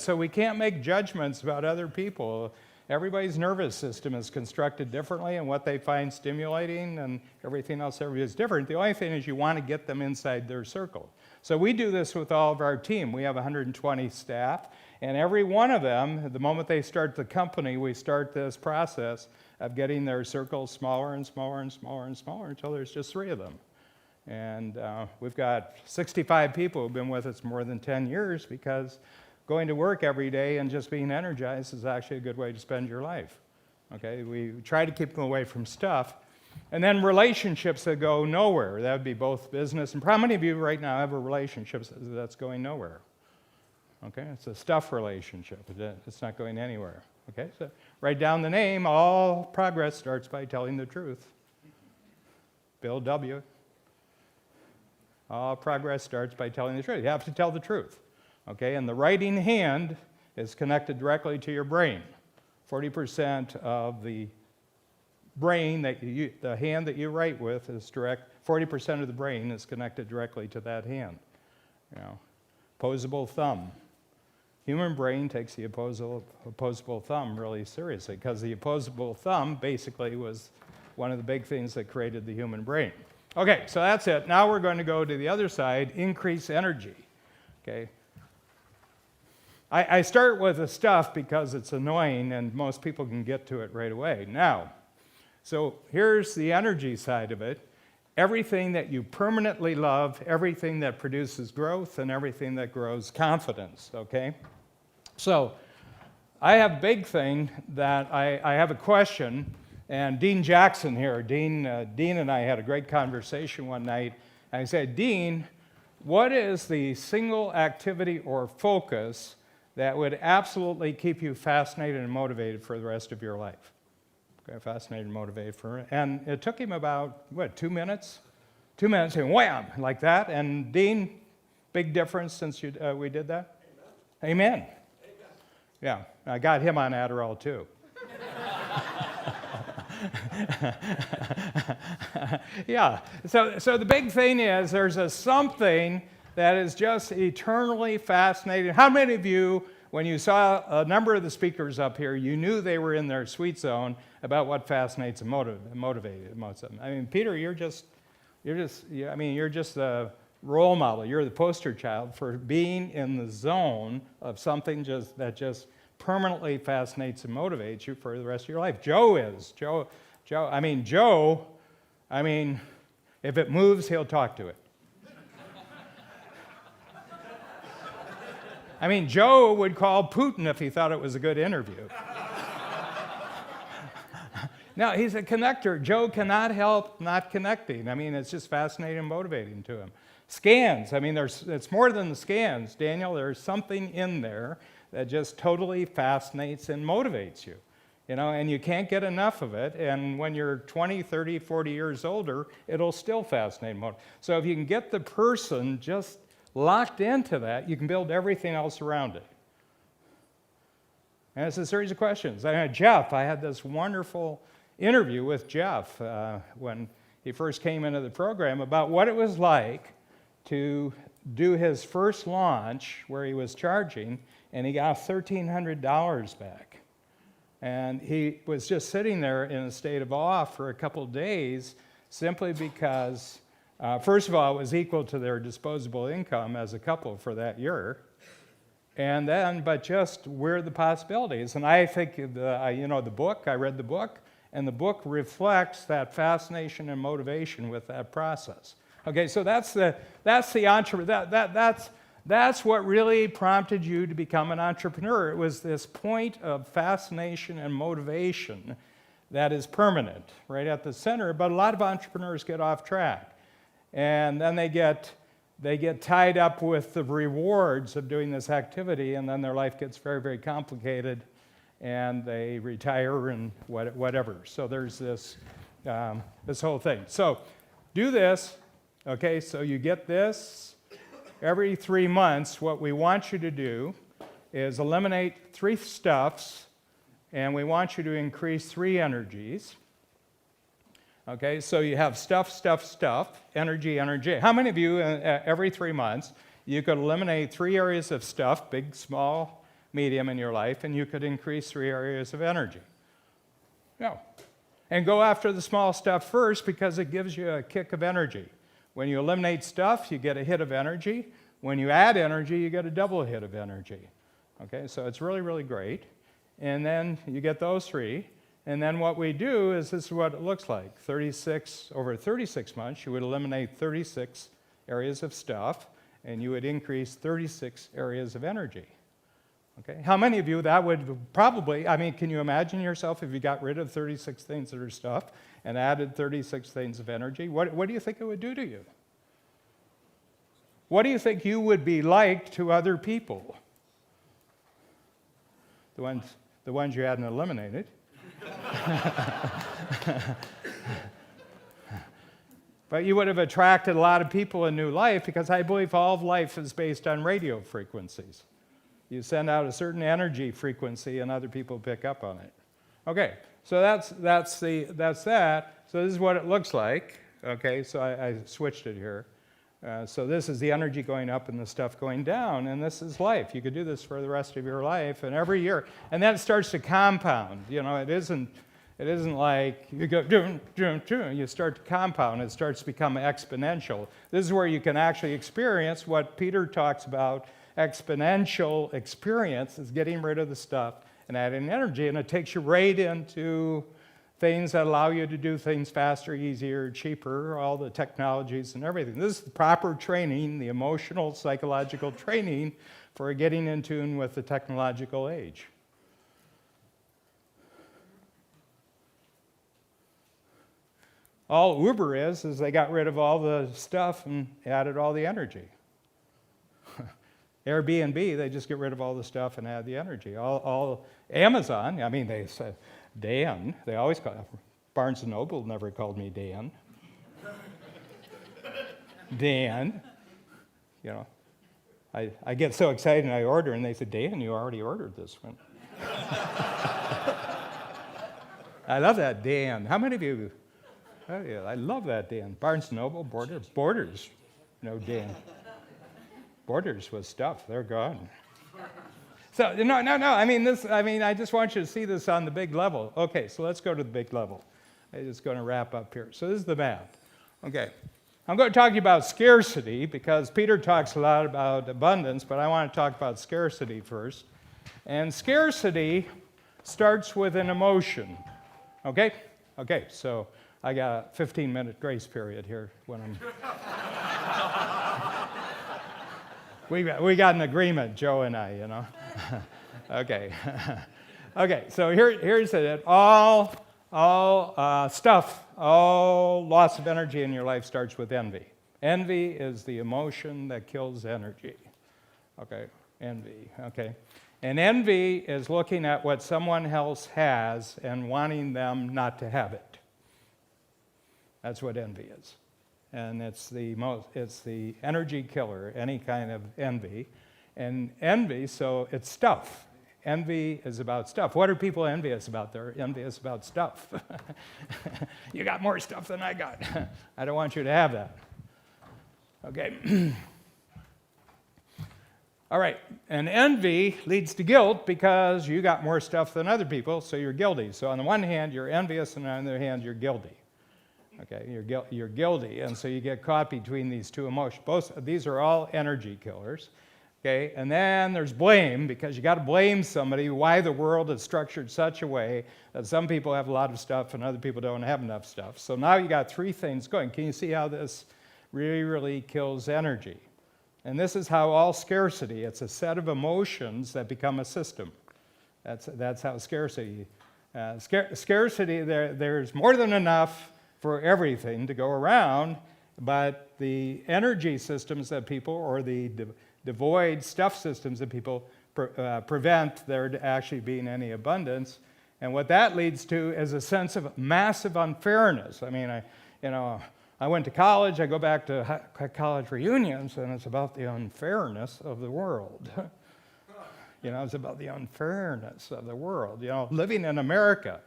So we can't make judgments about other people. Everybody's nervous system is constructed differently, and what they find stimulating and everything else is different. The only thing is you want to get them inside their circle. So we do this with all of our team. We have 120 staff, and every one of them, the moment they start the company, we start this process of getting their circles smaller and smaller and smaller and smaller until there's just 3 of them. And we've got 65 people who've been with us more than 10 years because going to work every day and just being energized is actually a good way to spend your life. Okay, we try to keep them away from stuff. And then relationships that go nowhere. That would be both business and how many of you right now have a relationship that's going nowhere? Okay, it's a stuff relationship. It's not going anywhere. Okay, so write down the name. All progress starts by telling the truth. Bill W. All progress starts by telling the truth. You have to tell the truth. Okay, and the writing hand is connected directly to your brain. 40% of the brain the hand that you write with is direct. 40% of the brain is connected directly to that hand. Opposable thumb. Human brain takes the opposable thumb really seriously because the opposable thumb basically was one of the big things that created the human brain. Okay, so that's it. Now we're going to go to the other side, increase energy. Okay. I start with the stuff because it's annoying and most people can get to it right away. Now, so here's the energy side of it. Everything that you permanently love, everything that produces growth, and everything that grows confidence, okay? So I have a big thing that I have a question, and Dean Jackson here, Dean and I had a great conversation one night, and I said, Dean, what is the single activity or focus that would absolutely keep you fascinated and motivated for the rest of your life? Okay, fascinated and motivated for it. And it took him about, 2 minutes? 2 minutes, and wham, like that. And Dean, big difference since we did that? Amen. Amen. Yeah, I got him on Adderall too. Yeah, so the big thing is there's a something that is just eternally fascinating. How many of you, when you saw a number of the speakers up here, you knew they were in their sweet zone about what fascinates and motivated most of them? I mean, Peter, you're just the role model. You're the poster child for being in the zone of something that just permanently fascinates and motivates you for the rest of your life. Joe is. Joe, if it moves, he'll talk to it. Joe would call Putin if he thought it was a good interview. No, he's a connector. Joe cannot help not connecting. It's just fascinating and motivating to him. Scans, it's more than the scans, Daniel. There's something in there that just totally fascinates and motivates you. And you can't get enough of it. And when you're 20, 30, 40 years older, it'll still fascinate and motivate. So if you can get the person just locked into that, you can build everything else around it. And it's a series of questions. Jeff, I had this wonderful interview with Jeff when he first came into the program about what it was like to do his first launch where he was charging, and he got $1,300 back. And he was just sitting there in a state of awe for a couple of days simply because, first of all, it was equal to their disposable income as a couple for that year. And then, but just where the possibilities. And I think, the book, I read the book, and the book reflects that fascination and motivation with that process. Okay, so that's what really prompted you to become an entrepreneur. It was this point of fascination and motivation that is permanent, right at the center. But a lot of entrepreneurs get off track, and then they get tied up with the rewards of doing this activity, and then their life gets very, very complicated, and they retire and whatever. So there's this whole thing. So do this. Okay, so you get this. Every 3 months, what we want you to do is eliminate 3 stuffs, and we want you to increase 3 energies. Okay, so you have stuff, energy. How many of you, every 3 months, you could eliminate 3 areas of stuff, big, small, medium in your life, and you could increase 3 areas of energy? No. And go after the small stuff first because it gives you a kick of energy. When you eliminate stuff, you get a hit of energy. When you add energy, you get a double hit of energy. Okay, so it's really, really great. And then you get those 3. And then what we do is this is what it looks like. Over 36 months, you would eliminate 36 areas of stuff, and you would increase 36 areas of energy. Okay, how many of you that would probably, can you imagine yourself if you got rid of 36 things that are stuff and added 36 things of energy? What do you think it would do to you? What do you think you would be like to other people? The ones you hadn't eliminated. But you would have attracted a lot of people in new life because I believe all of life is based on radio frequencies. You send out a certain energy frequency and other people pick up on it. Okay, so that's that. So this is what it looks like. Okay, so I switched it here. So this is the energy going up and the stuff going down, and this is life. You could do this for the rest of your life, and every year. And then it starts to compound. It isn't like you go, you start to compound. It starts to become exponential. This is where you can actually experience what Peter talks about. Exponential experience is getting rid of the stuff and adding energy, and it takes you right into things that allow you to do things faster, easier, cheaper, all the technologies and everything. This is the proper training, the emotional, psychological training for getting in tune with the technological age. All Uber is they got rid of all the stuff and added all the energy. Airbnb, they just get rid of all the stuff and add the energy. All Amazon, they say, Dan, they always call Barnes & Noble never called me Dan. Dan, I get so excited and I order and they say, Dan, you already ordered this one. I love that Dan. How many of you, oh yeah, I love that Dan. Barnes & Noble, Borders, no Dan. Borders was stuff, they're gone. So, no. I just want you to see this on the big level. Okay, so let's go to the big level. I'm just going to wrap up here. So this is the map. Okay, I'm going to talk to you about scarcity because Peter talks a lot about abundance, but I want to talk about scarcity first. And scarcity starts with an emotion. Okay? Okay, so I got a 15-minute grace period here when I'm... we got an agreement, Joe and I, you know. Okay. Okay, so here's it. All stuff, all loss of energy in your life starts with envy. Envy is the emotion that kills energy. Okay, envy, okay. And envy is looking at what someone else has and wanting them not to have it. That's what envy is. And it's the energy killer, any kind of envy. And envy, so it's stuff. Envy is about stuff. What are people envious about? They're envious about stuff. You got more stuff than I got. I don't want you to have that. Okay. All right, and envy leads to guilt because you got more stuff than other people, so you're guilty. So on the one hand, you're envious, and on the other hand, you're guilty. Okay, you're guilty, and so you get caught between these two emotions. Both these are all energy killers. Okay, and then there's blame, because you got to blame somebody why the world is structured such a way that some people have a lot of stuff and other people don't have enough stuff. So now you got three things going. Can you see how this really, really kills energy? And this is how all scarcity, it's a set of emotions that become a system. That's how scarcity, scarcity, there's more than enough for everything to go around, but the energy systems that people, or the devoid stuff systems that people prevent there actually being any abundance. And what that leads to is a sense of massive unfairness. I mean, I went to college, I go back to college reunions, and it's about the unfairness of the world. It's about the unfairness of the world. Living in America,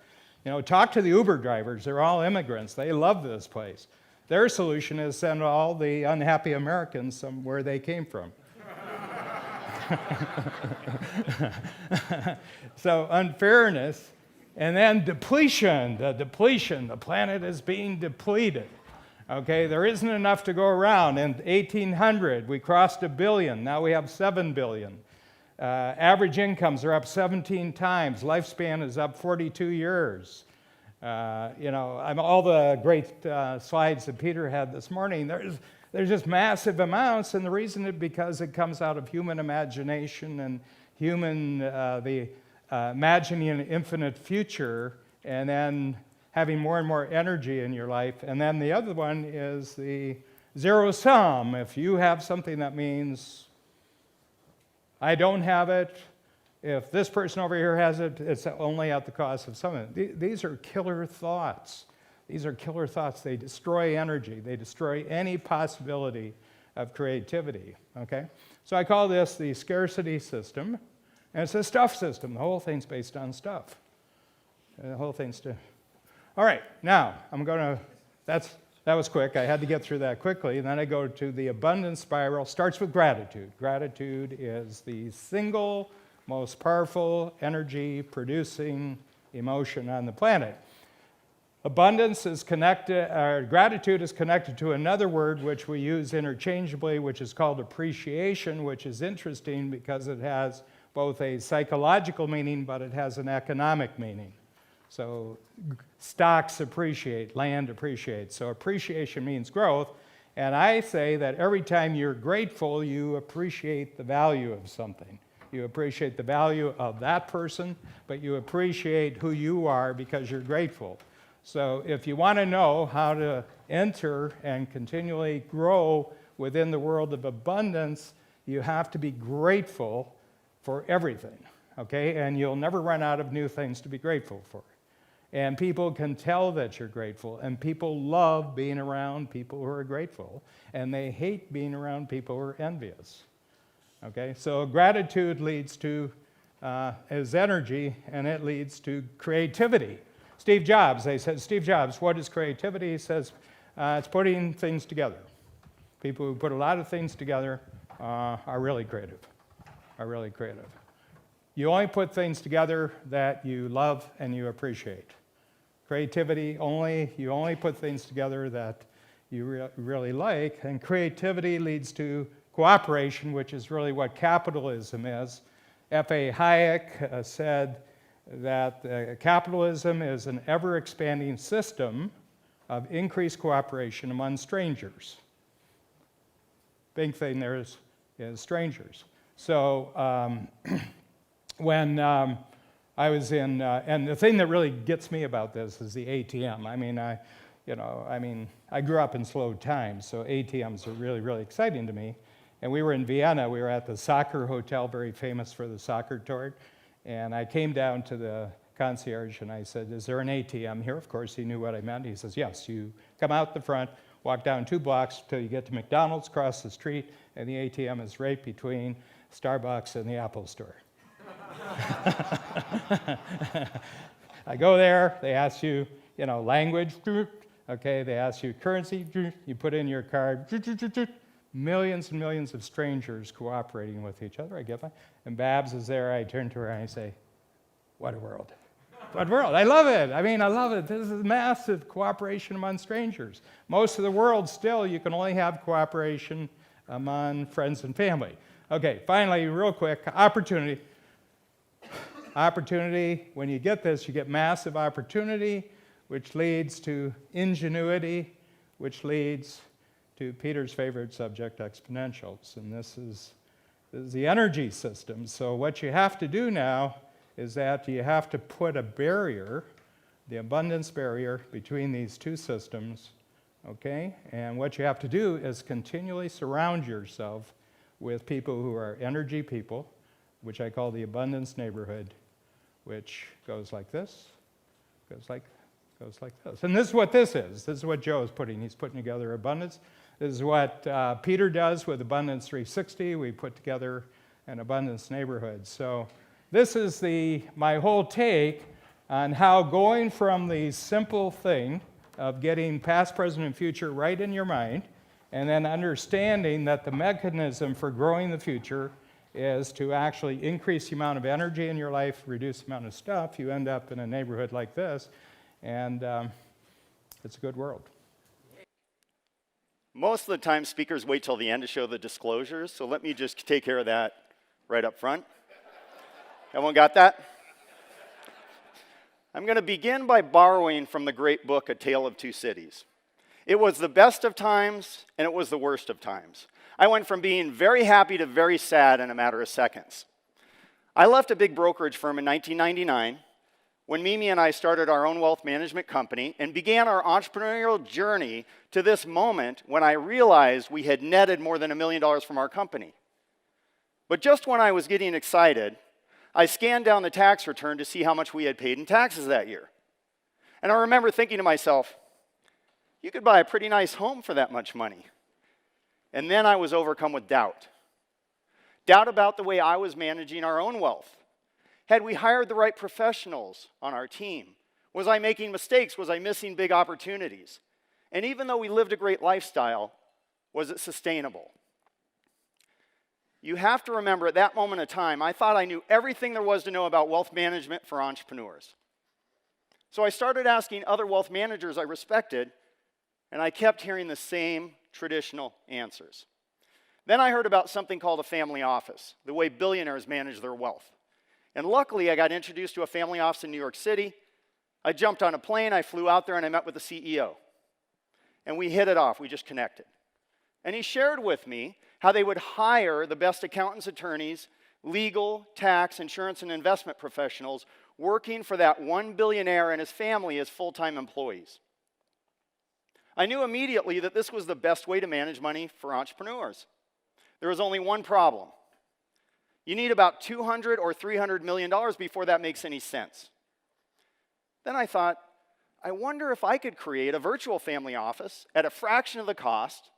talk to the Uber drivers, they're all immigrants, they love this place. Their solution is send all the unhappy Americans somewhere they came from. So unfairness, and then depletion, the planet is being depleted. Okay, there isn't enough to go around. In 1800, we crossed 1 billion. Now we have 7 billion. Average incomes are up 17 times. Lifespan is up 42 years. All the great slides that Peter had this morning, there's just massive amounts, and the reason is because it comes out of human imagination and imagining an infinite future, and then having more and more energy in your life. And then the other one is the zero sum. If you have something, that means I don't have it. If this person over here has it, it's only at the cost of someone. These are killer thoughts. These are killer thoughts. They destroy energy. They destroy any possibility of creativity, okay? So I call this the scarcity system, and it's a stuff system. The whole thing's based on stuff. The whole thing's All right, now that was quick. I had to get through that quickly. And then I go to the abundance spiral. Starts with gratitude. Gratitude is the single most powerful energy-producing emotion on the planet. Abundance is connected, or gratitude is connected to another word which we use interchangeably, which is called appreciation, which is interesting because it has both a psychological meaning, but it has an economic meaning. So stocks appreciate, land appreciates. So appreciation means growth. And I say that every time you're grateful, you appreciate the value of something. You appreciate the value of that person, but you appreciate who you are because you're grateful. So if you want to know how to enter and continually grow within the world of abundance, you have to be grateful for everything, okay? And you'll never run out of new things to be grateful for. And people can tell that you're grateful, and people love being around people who are grateful, and they hate being around people who are envious, okay? So gratitude leads to, is energy, and it leads to creativity. Steve Jobs, they said, Steve Jobs, what is creativity? He says, it's putting things together. People who put a lot of things together are really creative, You only put things together that you love and you appreciate. Creativity, you only put things together that you really like, and creativity leads to cooperation, which is really what capitalism is. F.A. Hayek said that capitalism is an ever-expanding system of increased cooperation among strangers. Big thing there is strangers. So when I was in, and the thing that really gets me about this is the ATM. I grew up in slow times, so ATMs are really, really exciting to me. And we were in Vienna. We were at the soccer hotel, very famous for the soccer tour. And I came down to the concierge and I said, "Is there an ATM here?" Of course, he knew what I meant. He says, "Yes, you come out the front, walk down 2 blocks till you get to McDonald's, cross the street, and the ATM is right between Starbucks and the Apple Store." I go there, they ask you, language, okay, they ask you currency, you put in your card, millions and millions of strangers cooperating with each other. I get my, and Babs is there, I turn to her and I say, "What a world. What a world. I love it. I love it. This is massive cooperation among strangers. Most of the world still, you can only have cooperation among friends and family." Okay, finally, real quick, opportunity. Opportunity, when you get this, you get massive opportunity, which leads to ingenuity, which leads to Peter's favorite subject, exponentials. And this is the energy system. So what you have to do now is that you have to put a barrier, the abundance barrier, between these two systems, okay? And what you have to do is continually surround yourself with people who are energy people, which I call the abundance neighborhood, which goes like this, goes like this. And this is what this is. This is what Joe is putting. He's putting together abundance. This is what Peter does with Abundance 360. We put together an abundance neighborhood. So this is my whole take on how going from the simple thing of getting past, present, and future right in your mind, and then understanding that the mechanism for growing the future is to actually increase the amount of energy in your life, reduce the amount of stuff. You end up in a neighborhood like this, and it's a good world. Most of the time, speakers wait till the end to show the disclosures, so let me just take care of that right up front. Everyone got that? I'm going to begin by borrowing from the great book, A Tale of Two Cities. It was the best of times, and it was the worst of times. I went from being very happy to very sad in a matter of seconds. I left a big brokerage firm in 1999 when Mimi and I started our own wealth management company and began our entrepreneurial journey to this moment when I realized we had netted more than $1 million from our company. But just when I was getting excited, I scanned down the tax return to see how much we had paid in taxes that year. And I remember thinking to myself, you could buy a pretty nice home for that much money. And then I was overcome with doubt. Doubt about the way I was managing our own wealth. Had we hired the right professionals on our team? Was I making mistakes? Was I missing big opportunities? And even though we lived a great lifestyle, was it sustainable? You have to remember at that moment of time, I thought I knew everything there was to know about wealth management for entrepreneurs. So I started asking other wealth managers I respected, and I kept hearing the same traditional answers. Then I heard about something called a family office, the way billionaires manage their wealth. And luckily, I got introduced to a family office in New York City. I jumped on a plane, I flew out there, and I met with the CEO. And we hit it off, we just connected. And he shared with me how they would hire the best accountants, attorneys, legal, tax, insurance, and investment professionals working for that one billionaire and his family as full-time employees. I knew immediately that this was the best way to manage money for entrepreneurs. There was only one problem. You need about $200 or $300 million before that makes any sense. Then I thought, I wonder if I could create a virtual family office at a fraction of the cost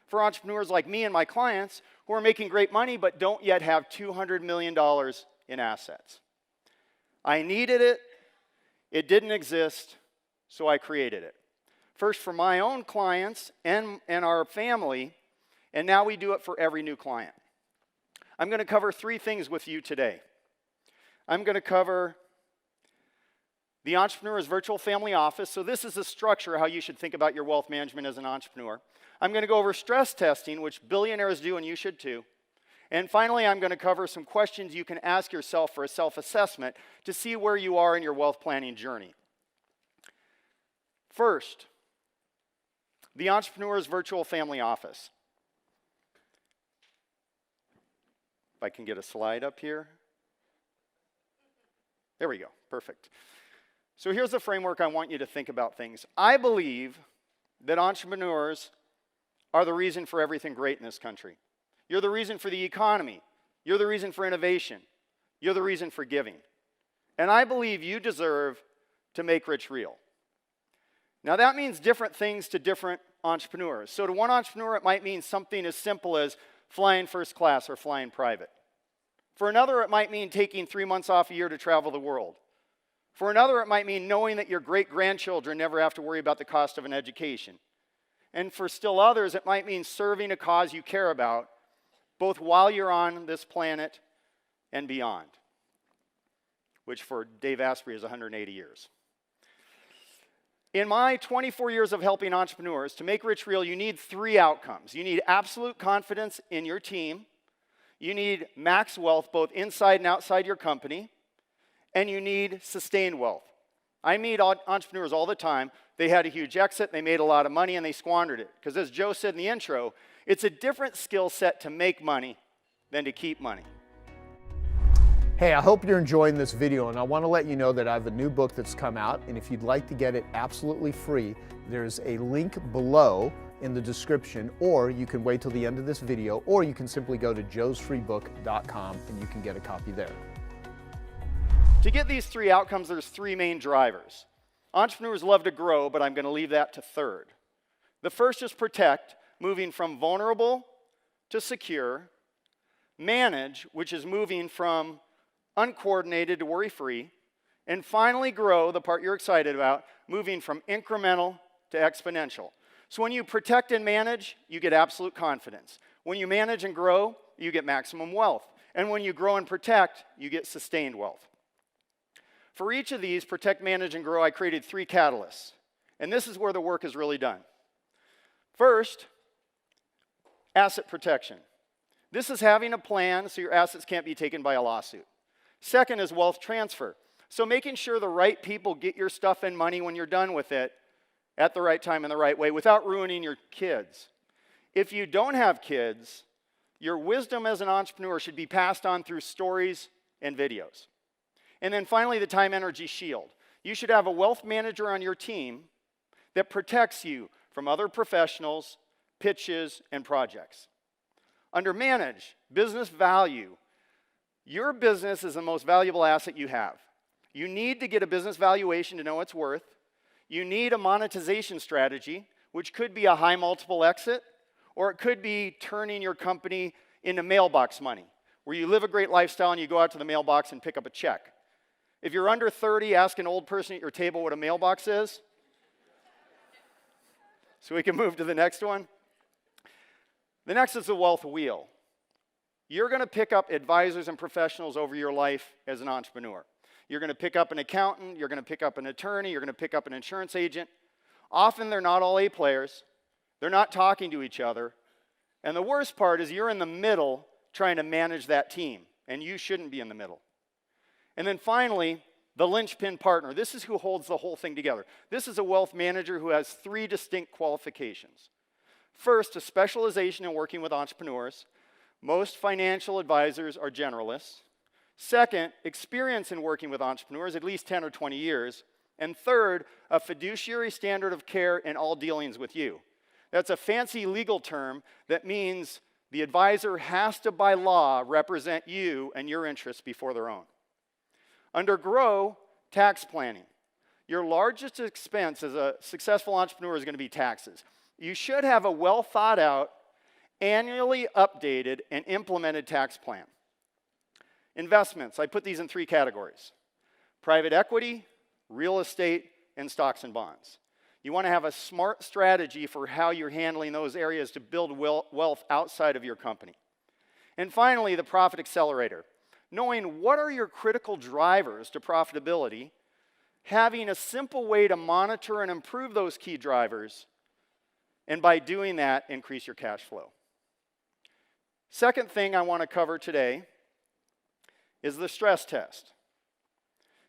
for entrepreneurs like me and my clients who are making great money but don't yet have $200 million in assets. I needed it, it didn't exist, so I created it. First for my own clients and our family, and now we do it for every new client. I'm going to cover 3 things with you today. I'm going to cover the Entrepreneur's Virtual Family Office. So this is the structure, how you should think about your wealth management as an entrepreneur. I'm going to go over stress testing, which billionaires do and you should too. And finally, I'm going to cover some questions you can ask yourself for a self-assessment to see where you are in your wealth planning journey. First, the Entrepreneur's Virtual Family Office. If I can get a slide up here. There we go, perfect. So here's the framework I want you to think about things. I believe that entrepreneurs are the reason for everything great in this country. You're the reason for the economy. You're the reason for innovation. You're the reason for giving. And I believe you deserve to make rich real. Now that means different things to different entrepreneurs. So to one entrepreneur, it might mean something as simple as flying first class or flying private. For another, it might mean taking 3 months off a year to travel the world. For another, it might mean knowing that your great-grandchildren never have to worry about the cost of an education. And for still others, it might mean serving a cause you care about, both while you're on this planet and beyond, which for Dave Asprey is 180 years. In my 24 years of helping entrepreneurs, to make rich real, you need 3 outcomes. You need absolute confidence in your team, you need max wealth both inside and outside your company, and you need sustained wealth. I meet entrepreneurs all the time. They had a huge exit, they made a lot of money, and they squandered it. Because as Joe said in the intro, it's a different skill set to make money than to keep money. Hey, I hope you're enjoying this video, and I want to let you know that I have a new book that's come out, and if you'd like to get it absolutely free, there's a link below in the description, or you can wait till the end of this video, or you can simply go to joesfreebook.com and you can get a copy there. To get these 3 outcomes, there's 3 main drivers. Entrepreneurs love to grow, but I'm going to leave that to third. The first is protect, moving from vulnerable to secure. Manage, which is moving from uncoordinated to worry-free. And finally grow, the part you're excited about, moving from incremental to exponential. So when you protect and manage, you get absolute confidence. When you manage and grow, you get maximum wealth. And when you grow and protect, you get sustained wealth. For each of these, protect, manage, and grow, I created 3 catalysts. And this is where the work is really done. First, asset protection. This is having a plan so your assets can't be taken by a lawsuit. Second is wealth transfer. So making sure the right people get your stuff and money when you're done with it at the right time and the right way without ruining your kids. If you don't have kids, your wisdom as an entrepreneur should be passed on through stories and videos. And then finally, the time energy shield. You should have a wealth manager on your team that protects you from other professionals, pitches, and projects. Under manage, business value. Your business is the most valuable asset you have. You need to get a business valuation to know its worth. You need a monetization strategy, which could be a high multiple exit, or it could be turning your company into mailbox money, where you live a great lifestyle and you go out to the mailbox and pick up a check. If you're under 30, ask an old person at your table what a mailbox is. So we can move to the next one. The next is the wealth wheel. You're going to pick up advisors and professionals over your life as an entrepreneur. You're going to pick up an accountant, you're going to pick up an attorney, you're going to pick up an insurance agent. Often they're not all A players. They're not talking to each other. And the worst part is you're in the middle trying to manage that team, and you shouldn't be in the middle. And then finally, the linchpin partner. This is who holds the whole thing together. This is a wealth manager who has 3 distinct qualifications. First, a specialization in working with entrepreneurs. Most financial advisors are generalists. Second, experience in working with entrepreneurs, at least 10 or 20 years. And third, a fiduciary standard of care in all dealings with you. That's a fancy legal term that means the advisor has to, by law, represent you and your interests before their own. Under grow, tax planning. Your largest expense as a successful entrepreneur is going to be taxes. You should have a well thought out, annually updated, and implemented tax plan. Investments, I put these in 3 categories. Private equity, real estate, and stocks and bonds. You want to have a smart strategy for how you're handling those areas to build wealth outside of your company. And finally, the profit accelerator. Knowing what are your critical drivers to profitability, having a simple way to monitor and improve those key drivers, and by doing that, increase your cash flow. Second thing I want to cover today is the stress test.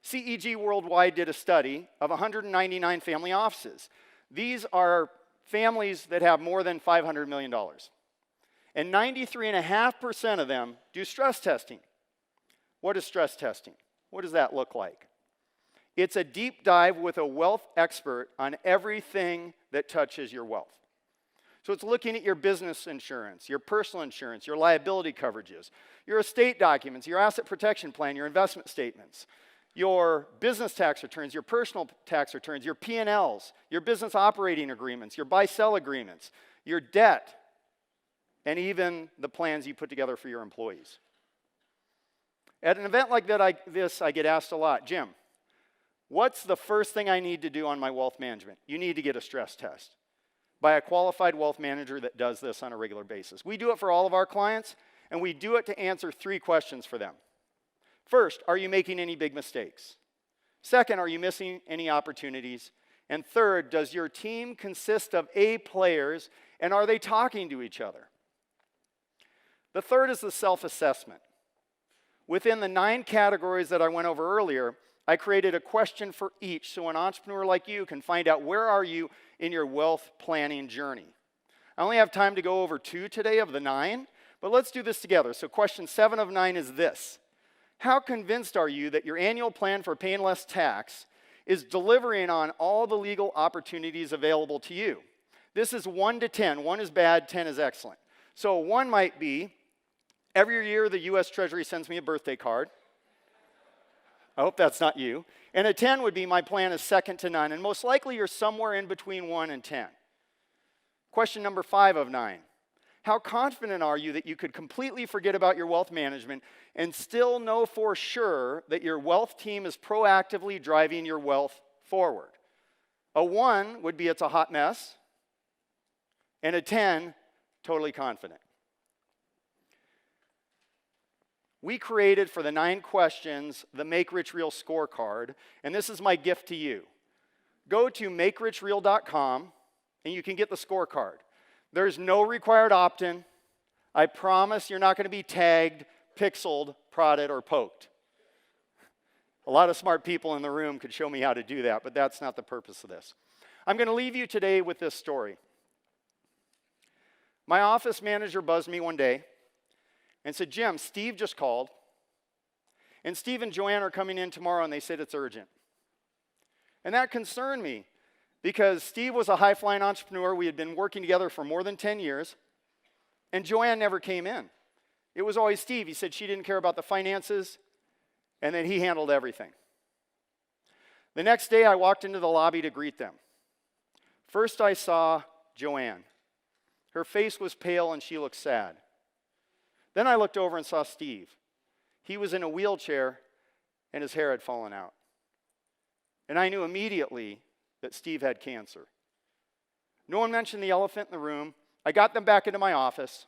CEG Worldwide did a study of 199 family offices. These are families that have more than $500 million. And 93.5% of them do stress testing. What is stress testing? What does that look like? It's a deep dive with a wealth expert on everything that touches your wealth. So it's looking at your business insurance, your personal insurance, your liability coverages, your estate documents, your asset protection plan, your investment statements, your business tax returns, your personal tax returns, your P&Ls, your business operating agreements, your buy-sell agreements, your debt, and even the plans you put together for your employees. At an event like this, I get asked a lot, Jim, what's the first thing I need to do on my wealth management? You need to get a stress test by a qualified wealth manager that does this on a regular basis. We do it for all of our clients, and we do it to answer 3 questions for them. First, are you making any big mistakes? Second, are you missing any opportunities? And third, does your team consist of A players, and are they talking to each other? The third is the self-assessment. Within the 9 categories that I went over earlier, I created a question for each so an entrepreneur like you can find out where are you in your wealth planning journey. I only have time to go over 2 today of the 9, but let's do this together. So question 7 of 9 is this. How convinced are you that your annual plan for paying less tax is delivering on all the legal opportunities available to you? This is 1 to 10. 1 is bad, 10 is excellent. So 1 might be, every year the U.S. Treasury sends me a birthday card. I hope that's not you. And a 10 would be my plan is second to none. And most likely you're somewhere in between 1 and 10. Question number 5 of 9. How confident are you that you could completely forget about your wealth management and still know for sure that your wealth team is proactively driving your wealth forward? A 1 would be it's a hot mess. And a 10, totally confident. We created for the 9 questions the Make Rich Real scorecard, and this is my gift to you. Go to makerichreal.com and you can get the scorecard. There's no required opt-in. I promise you're not going to be tagged, pixeled, prodded, or poked. A lot of smart people in the room could show me how to do that, but that's not the purpose of this. I'm going to leave you today with this story. My office manager buzzed me one day and said, Jim, Steve just called, and Steve and Joanne are coming in tomorrow, and they said it's urgent. And that concerned me, because Steve was a high-flying entrepreneur. We had been working together for more than 10 years, and Joanne never came in. It was always Steve. He said she didn't care about the finances, and then he handled everything. The next day, I walked into the lobby to greet them. First, I saw Joanne. Her face was pale, and she looked sad. Then I looked over and saw Steve. He was in a wheelchair, and his hair had fallen out. And I knew immediately that Steve had cancer. No one mentioned the elephant in the room. I got them back into my office,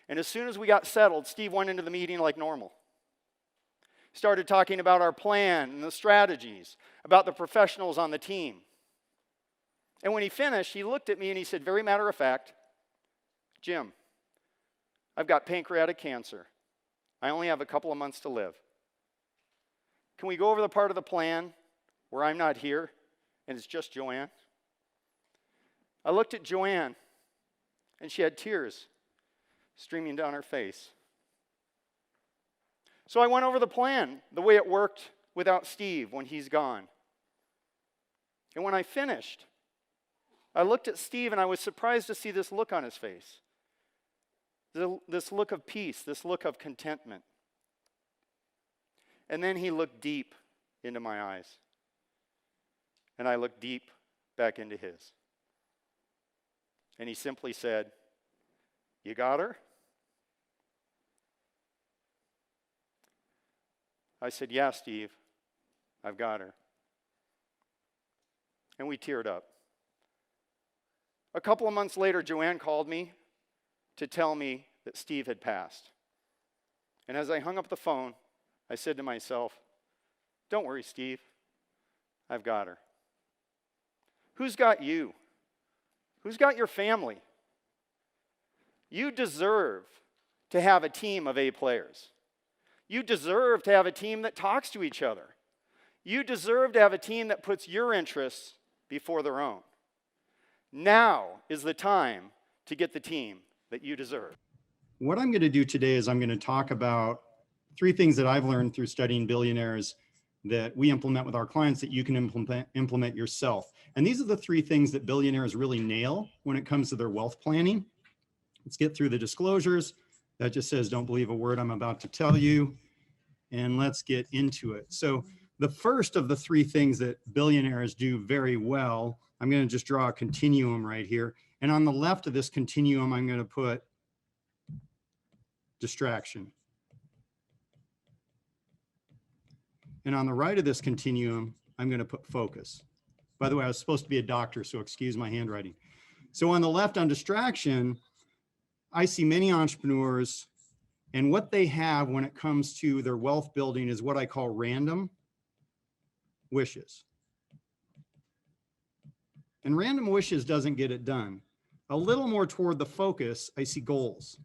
and as soon as we got settled, Steve went into the meeting like normal. Started talking about our plan and the strategies, about the professionals on the team. And when he finished, he looked at me and he said, very matter of fact, Jim, I've got pancreatic cancer. I only have a couple of months to live. Can we go over the part of the plan where I'm not here and it's just Joanne? I looked at Joanne and she had tears streaming down her face. So I went over the plan, the way it worked without Steve when he's gone. And when I finished, I looked at Steve and I was surprised to see this look on his face. This look of peace, this look of contentment. And then he looked deep into my eyes. And I looked deep back into his. And he simply said, you got her? I said, yeah, Steve, I've got her. And we teared up. A couple of months later, Joanne called me to tell me that Steve had passed. And as I hung up the phone, I said to myself, don't worry, Steve, I've got her. Who's got you? Who's got your family? You deserve to have a team of A players. You deserve to have a team that talks to each other. You deserve to have a team that puts your interests before their own. Now is the time to get the team that you deserve. What I'm going to do today is I'm going to talk about 3 things that I've learned through studying billionaires that we implement with our clients that you can implement yourself. And these are the 3 things that billionaires really nail when it comes to their wealth planning. Let's get through the disclosures. That just says, don't believe a word I'm about to tell you. And let's get into it. So the first of the 3 things that billionaires do very well, I'm going to just draw a continuum right here. And on the left of this continuum, I'm going to put distraction. And on the right of this continuum, I'm going to put focus. By the way, I was supposed to be a doctor, so excuse my handwriting. So on the left on distraction, I see many entrepreneurs, and what they have when it comes to their wealth building is what I call random wishes. And random wishes doesn't get it done. A little more toward the focus, I see goals.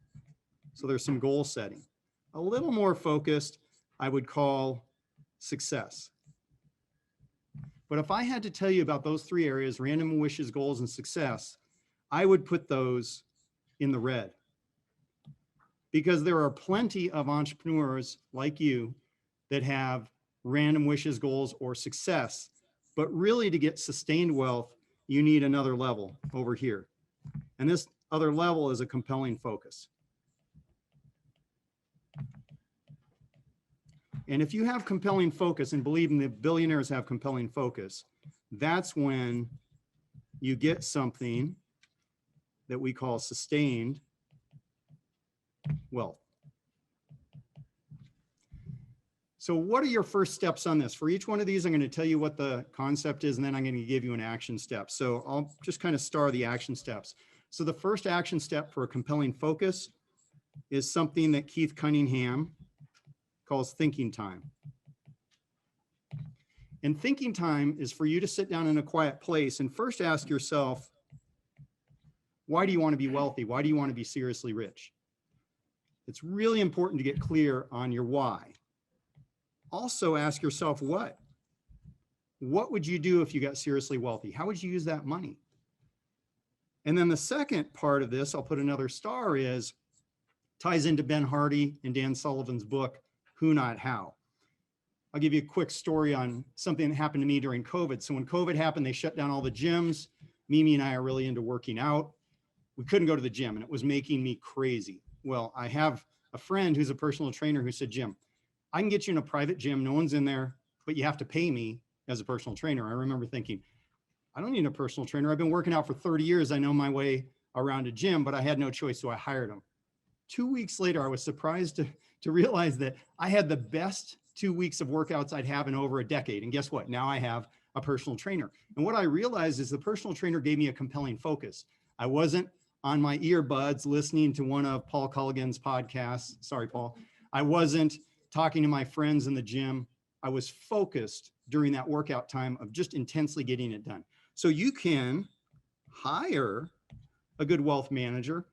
So there's some goal setting. A little more focused, I would call success. But if I had to tell you about those 3 areas, random wishes, goals, and success, I would put those in the red. Because there are plenty of entrepreneurs like you that have random wishes, goals, or success. But really to get sustained wealth, you need another level over here. And this other level is a compelling focus. And if you have compelling focus, and believe me, the billionaires have compelling focus, that's when you get something that we call sustained wealth. So what are your first steps on this? For each one of these, I'm going to tell you what the concept is, and then I'm going to give you an action step. So I'll just kind of star the action steps. So the first action step for a compelling focus is something that Keith Cunningham calls thinking time. And thinking time is for you to sit down in a quiet place and first ask yourself, why do you want to be wealthy? Why do you want to be seriously rich? It's really important to get clear on your why. Also ask yourself what? What would you do if you got seriously wealthy? How would you use that money? And then the second part of this, I'll put another star, is ties into Ben Hardy and Dan Sullivan's book, Who Not How. I'll give you a quick story on something that happened to me during COVID. So when COVID happened, they shut down all the gyms. Mimi and I are really into working out. We couldn't go to the gym and it was making me crazy. Well, I have a friend who's a personal trainer who said, Jim, I can get you in a private gym. No one's in there, but you have to pay me as a personal trainer. I remember thinking, I don't need a personal trainer. I've been working out for 30 years. I know my way around a gym, but I had no choice. So I hired him. 2 weeks later, I was surprised to realize that I had the best 2 weeks of workouts I'd have in over a decade. And guess what? Now I have a personal trainer. And what I realized is the personal trainer gave me a compelling focus. I wasn't on my earbuds listening to one of Paul Culligan's podcasts. Sorry, Paul. I wasn't talking to my friends in the gym. I was focused during that workout time of just intensely getting it done. So you can hire a good wealth manager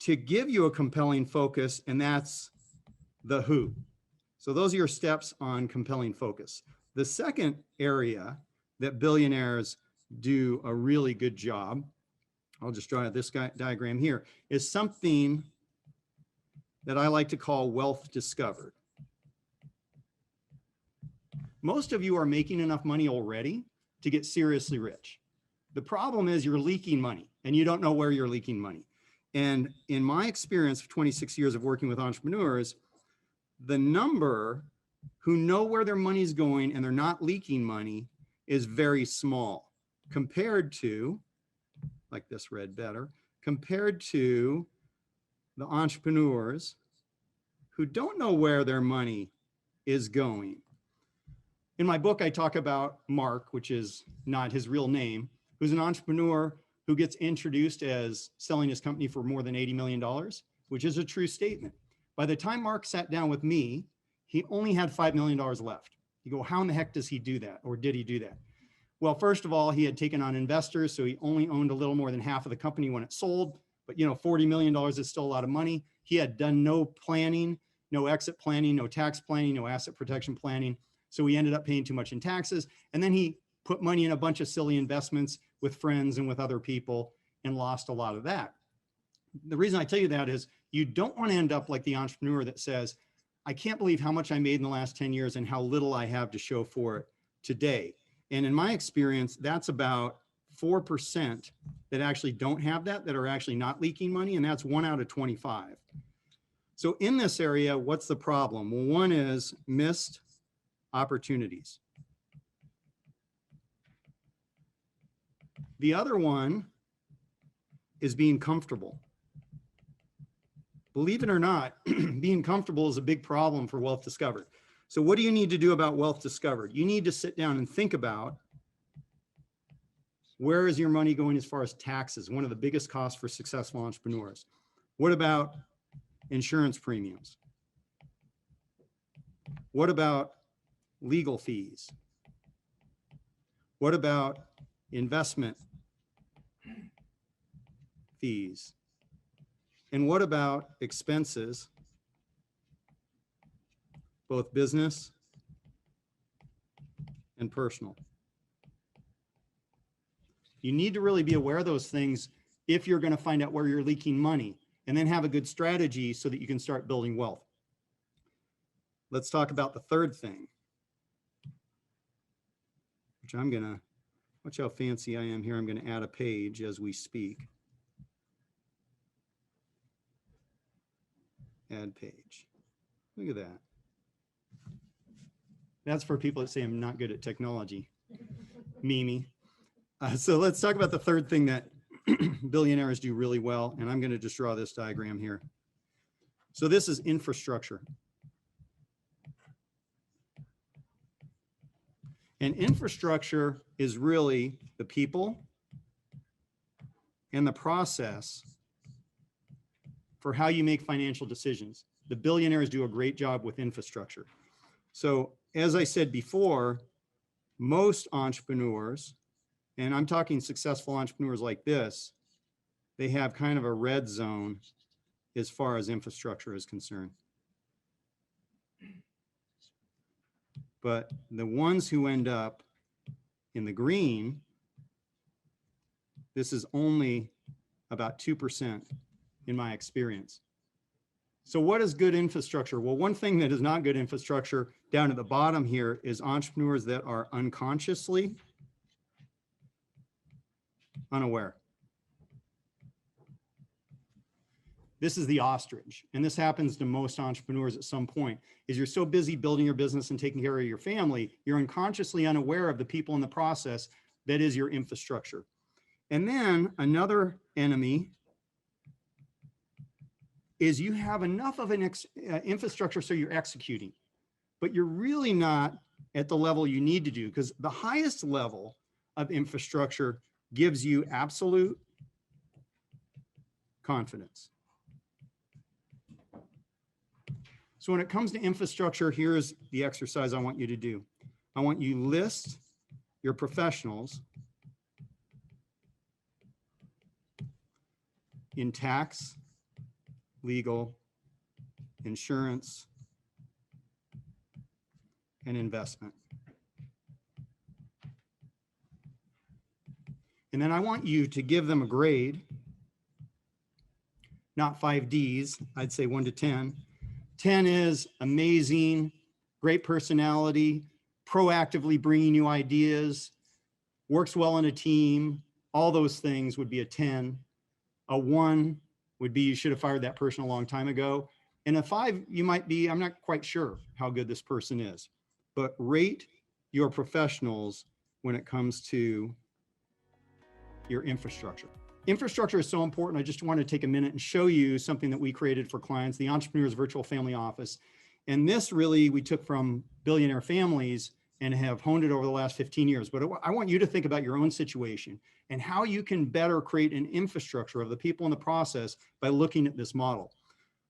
to give you a compelling focus, and that's the who. So those are your steps on compelling focus. The second area that billionaires do a really good job, I'll just draw this diagram here, is something that I like to call wealth discovered. Most of you are making enough money already to get seriously rich. The problem is you're leaking money and you don't know where you're leaking money. And in my experience of 26 years of working with entrepreneurs, the number who know where their money's going and they're not leaking money is very small compared to, like this read better, compared to the entrepreneurs who don't know where their money is going. In my book, I talk about Mark, which is not his real name, who's an entrepreneur who gets introduced as selling his company for more than $80 million, which is a true statement. By the time Mark sat down with me, he only had $5 million left. You go, how in the heck does he do that? Or did he do that? Well, first of all, he had taken on investors, so he only owned a little more than half of the company when it sold. But $40 million is still a lot of money. He had done no planning, no exit planning, no tax planning, no asset protection planning. So he ended up paying too much in taxes. And then he put money in a bunch of silly investments with friends and with other people and lost a lot of that. The reason I tell you that is you don't want to end up like the entrepreneur that says, I can't believe how much I made in the last 10 years and how little I have to show for it today. And in my experience, that's about 4% that actually don't have that are actually not leaking money. And that's 1 out of 25. So in this area, what's the problem? Well, one is missed opportunities. The other one is being comfortable. Believe it or not, being comfortable is a big problem for Wealth Discovered. So what do you need to do about Wealth Discovered? You need to sit down and think about, where is your money going as far as taxes? One of the biggest costs for successful entrepreneurs. What about insurance premiums? What about legal fees? What about investment fees? And what about expenses, both business and personal? You need to really be aware of those things if you're going to find out where you're leaking money, and then have a good strategy so that you can start building wealth. Let's talk about the third thing, which I'm going to, watch how fancy I am here. I'm going to add a page as we speak. Add page. Look at that. That's for people that say I'm not good at technology. Mimi. So let's talk about the third thing that billionaires do really well. And I'm going to just draw this diagram here. So this is infrastructure. And infrastructure is really the people and the process for how you make financial decisions. The billionaires do a great job with infrastructure. So as I said before, most entrepreneurs, and I'm talking successful entrepreneurs like this, they have kind of a red zone as far as infrastructure is concerned. But the ones who end up in the green, this is only about 2% in my experience. So what is good infrastructure? Well, one thing that is not good infrastructure down at the bottom here is entrepreneurs that are unconsciously unaware. This is the ostrich, and this happens to most entrepreneurs at some point, is you're so busy building your business and taking care of your family, you're unconsciously unaware of the people in the process that is your infrastructure. And then another enemy is you have enough of an infrastructure so you're executing, but you're really not at the level you need to do, because the highest level of infrastructure gives you absolute confidence. So when it comes to infrastructure, here's the exercise I want you to do. I want you to list your professionals in tax, legal, insurance, and investment. And then I want you to give them a grade, not 5 Ds, I'd say 1 to 10. 10 is amazing, great personality, proactively bringing you ideas, works well in a team. All those things would be a 10. A 1 would be you should have fired that person a long time ago. And a 5, you might be, I'm not quite sure how good this person is. But rate your professionals when it comes to your infrastructure. Infrastructure is so important. I just want to take a minute and show you something that we created for clients, the Entrepreneur's Virtual Family Office. And this really we took from billionaire families and have honed it over the last 15 years. But I want you to think about your own situation and how you can better create an infrastructure of the people in the process by looking at this model.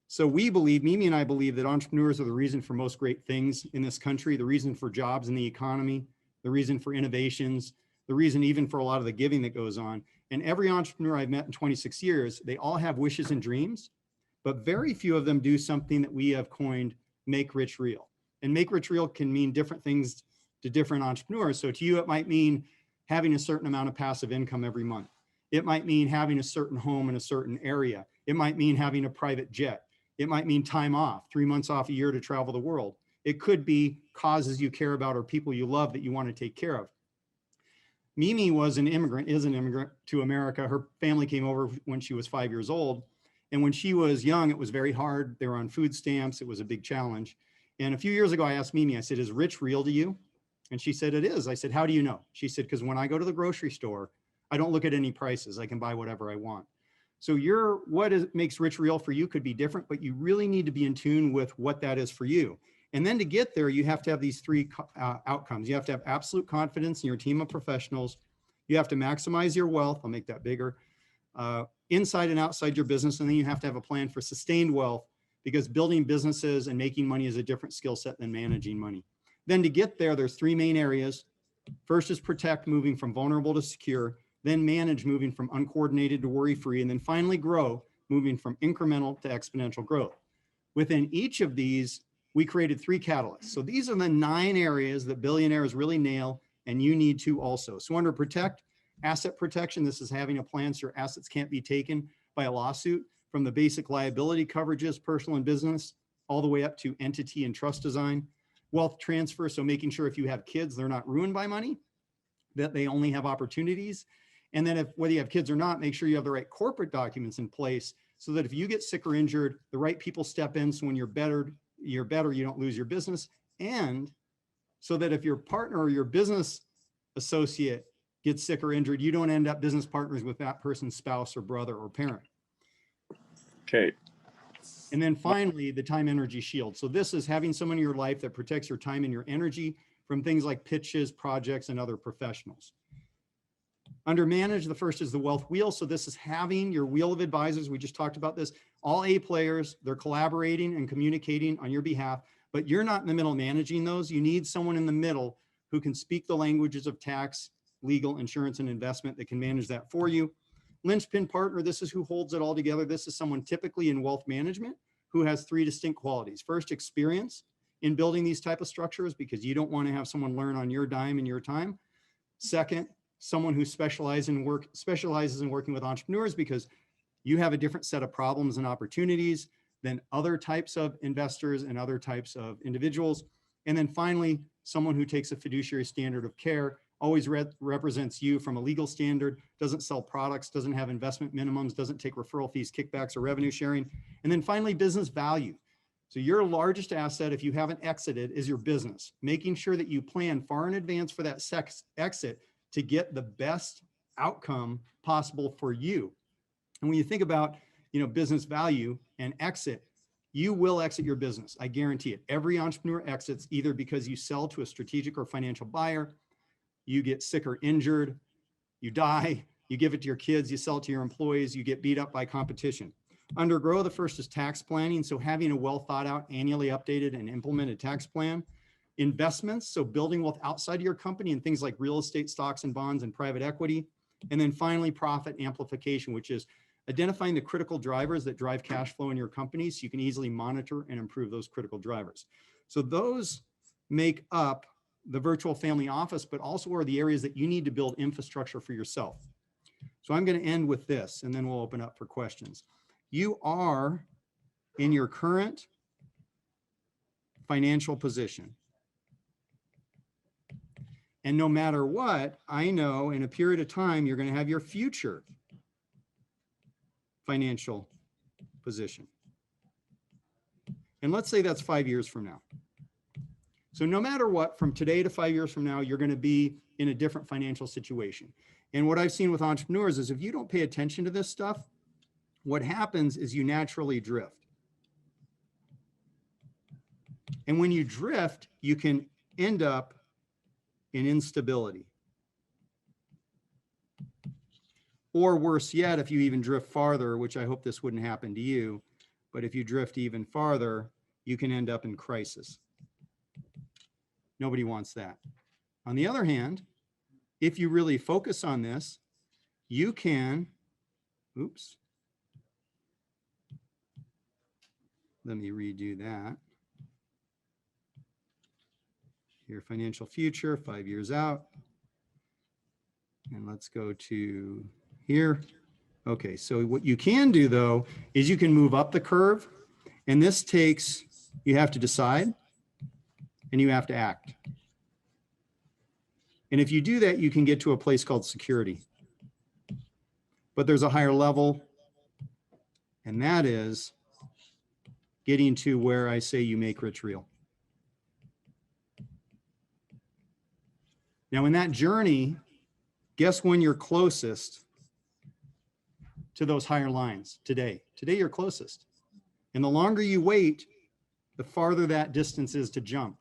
So we believe, Mimi and I believe, that entrepreneurs are the reason for most great things in this country, the reason for jobs in the economy, the reason for innovations, the reason even for a lot of the giving that goes on. And every entrepreneur I've met in 26 years, they all have wishes and dreams, but very few of them do something that we have coined make rich real. And make rich real can mean different things to different entrepreneurs. So to you, it might mean having a certain amount of passive income every month. It might mean having a certain home in a certain area. It might mean having a private jet. It might mean time off, 3 months off a year to travel the world. It could be causes you care about or people you love that you want to take care of. Mimi is an immigrant to America. Her family came over when she was 5 years old. And when she was young, it was very hard. They were on food stamps. It was a big challenge. And a few years ago, I asked Mimi, I said, is rich real to you? And she said, it is. I said, how do you know? She said, because when I go to the grocery store, I don't look at any prices. I can buy whatever I want. So makes rich real for you could be different, but you really need to be in tune with what that is for you. And then to get there, you have to have these three outcomes. You have to have absolute confidence in your team of professionals. You have to maximize your wealth. I'll make that bigger. Inside and outside your business. And then you have to have a plan for sustained wealth, because building businesses and making money is a different skill set than managing money. Then to get there, there's three main areas. First is protect, moving from vulnerable to secure. Then manage, moving from uncoordinated to worry-free. And then finally grow, moving from incremental to exponential growth. Within each of these, we created 3 catalysts. So these are the 9 areas that billionaires really nail, and you need to also. So under protect, asset protection, this is having a plan so your assets can't be taken by a lawsuit, from the basic liability coverages, personal and business, all the way up to entity and trust design. Wealth transfer, so making sure if you have kids, they're not ruined by money, that they only have opportunities. And then whether you have kids or not, make sure you have the right corporate documents in place so that if you get sick or injured, the right people step in. So when you're better, you don't lose your business. And so that if your partner or your business associate gets sick or injured, you don't end up business partners with that person's spouse or brother or parent. Okay. And then finally, the time energy shield. So this is having someone in your life that protects your time and your energy from things like pitches, projects, and other professionals. Under manage, the first is the wealth wheel. So this is having your wheel of advisors. We just talked about this. All A players, they're collaborating and communicating on your behalf, but you're not in the middle managing those. You need someone in the middle who can speak the languages of tax, legal, insurance, and investment that can manage that for you. Linchpin partner, this is who holds it all together. This is someone typically in wealth management who has 3 distinct qualities. First, experience in building these type of structures, because you don't want to have someone learn on your dime and your time. Second, someone who specializes in working with entrepreneurs, because you have a different set of problems and opportunities than other types of investors and other types of individuals. And then finally, someone who takes a fiduciary standard of care, always represents you from a legal standard, doesn't sell products, doesn't have investment minimums, doesn't take referral fees, kickbacks, or revenue sharing. And then finally, business value. So your largest asset, if you haven't exited, is your business, making sure that you plan far in advance for that exit to get the best outcome possible for you. And when you think about, business value and exit, you will exit your business. I guarantee it. Every entrepreneur exits either because you sell to a strategic or financial buyer, you get sick or injured, you die, you give it to your kids, you sell it to your employees, you get beat up by competition. Under grow, the first is tax planning. So having a well thought out, annually updated and implemented tax plan. Investments, so building wealth outside of your company in things like real estate, stocks and bonds, and private equity. And then finally, profit amplification, which is identifying the critical drivers that drive cash flow in your company so you can easily monitor and improve those critical drivers. So those make up the virtual family office, but also are the areas that you need to build infrastructure for yourself. So I'm going to end with this, and then we'll open up for questions. You are in your current financial position. And no matter what, I know in a period of time, you're going to have your future financial position. And let's say that's 5 years from now. So no matter what, from today to 5 years from now, you're going to be in a different financial situation. And what I've seen with entrepreneurs is if you don't pay attention to this stuff, what happens is you naturally drift. And when you drift, you can end up in instability. Or worse yet, if you even drift farther, which I hope this wouldn't happen to you, but if you drift even farther, you can end up in crisis. Nobody wants that. On the other hand, if you really focus on this, you can, Let me redo that. Your financial future, 5 years out. And let's go to here. Okay, so what you can do though, is you can move up the curve, and this takes, you have to decide and you have to act. And if you do that, you can get to a place called security. But there's a higher level, and that is getting to where I say you make rich real. Now in that journey, guess when you're closest to those higher lines? Today. Today you're closest. And the longer you wait, the farther that distance is to jump.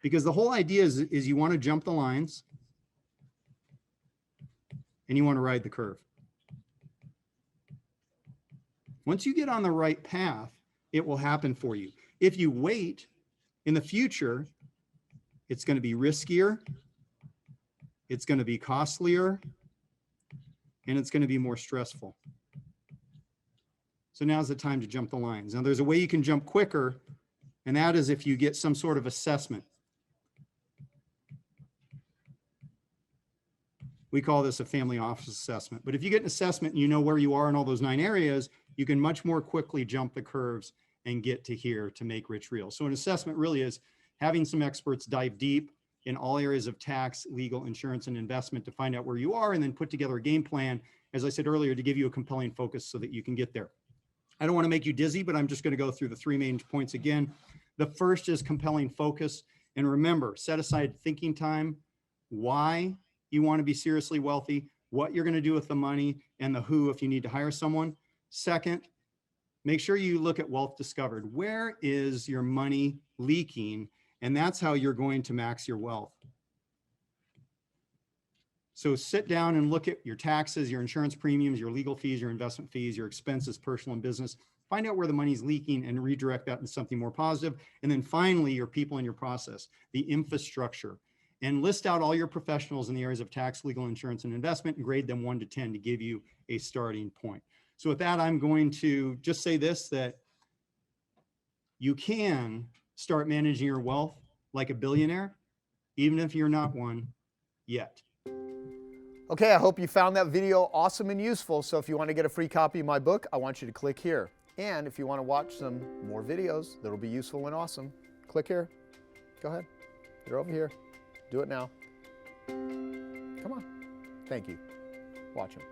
Because the whole idea is you want to jump the lines and you want to ride the curve. Once you get on the right path, it will happen for you. If you wait, in the future, it's going to be riskier, it's going to be costlier, and it's going to be more stressful. So now's the time to jump the lines. Now there's a way you can jump quicker, and that is if you get some sort of assessment. We call this a family office assessment. But if you get an assessment and you know where you are in all those 9 areas, you can much more quickly jump the curves and get to here to make rich real. So an assessment really is having some experts dive deep in all areas of tax, legal, insurance, and investment to find out where you are and then put together a game plan, as I said earlier, to give you a compelling focus so that you can get there. I don't want to make you dizzy, but I'm just going to go through the 3 main points again. The first is compelling focus. And remember, set aside thinking time, why you want to be seriously wealthy, what you're going to do with the money, and the who if you need to hire someone. Second, make sure you look at wealth discovered. Where is your money leaking? And that's how you're going to max your wealth. So sit down and look at your taxes, your insurance premiums, your legal fees, your investment fees, your expenses, personal and business. Find out where the money's leaking and redirect that into something more positive. And then finally, your people and your process, the infrastructure. And list out all your professionals in the areas of tax, legal, insurance, and investment, and grade them 1 to 10 to give you a starting point. So with that, I'm going to just say this, that you can start managing your wealth like a billionaire, even if you're not one yet. Okay, I hope you found that video awesome and useful. So if you want to get a free copy of my book, I want you to click here. And if you want to watch some more videos that'll be useful and awesome, click here. Go ahead. They're over here. Do it now. Come on. Thank you. Watch them.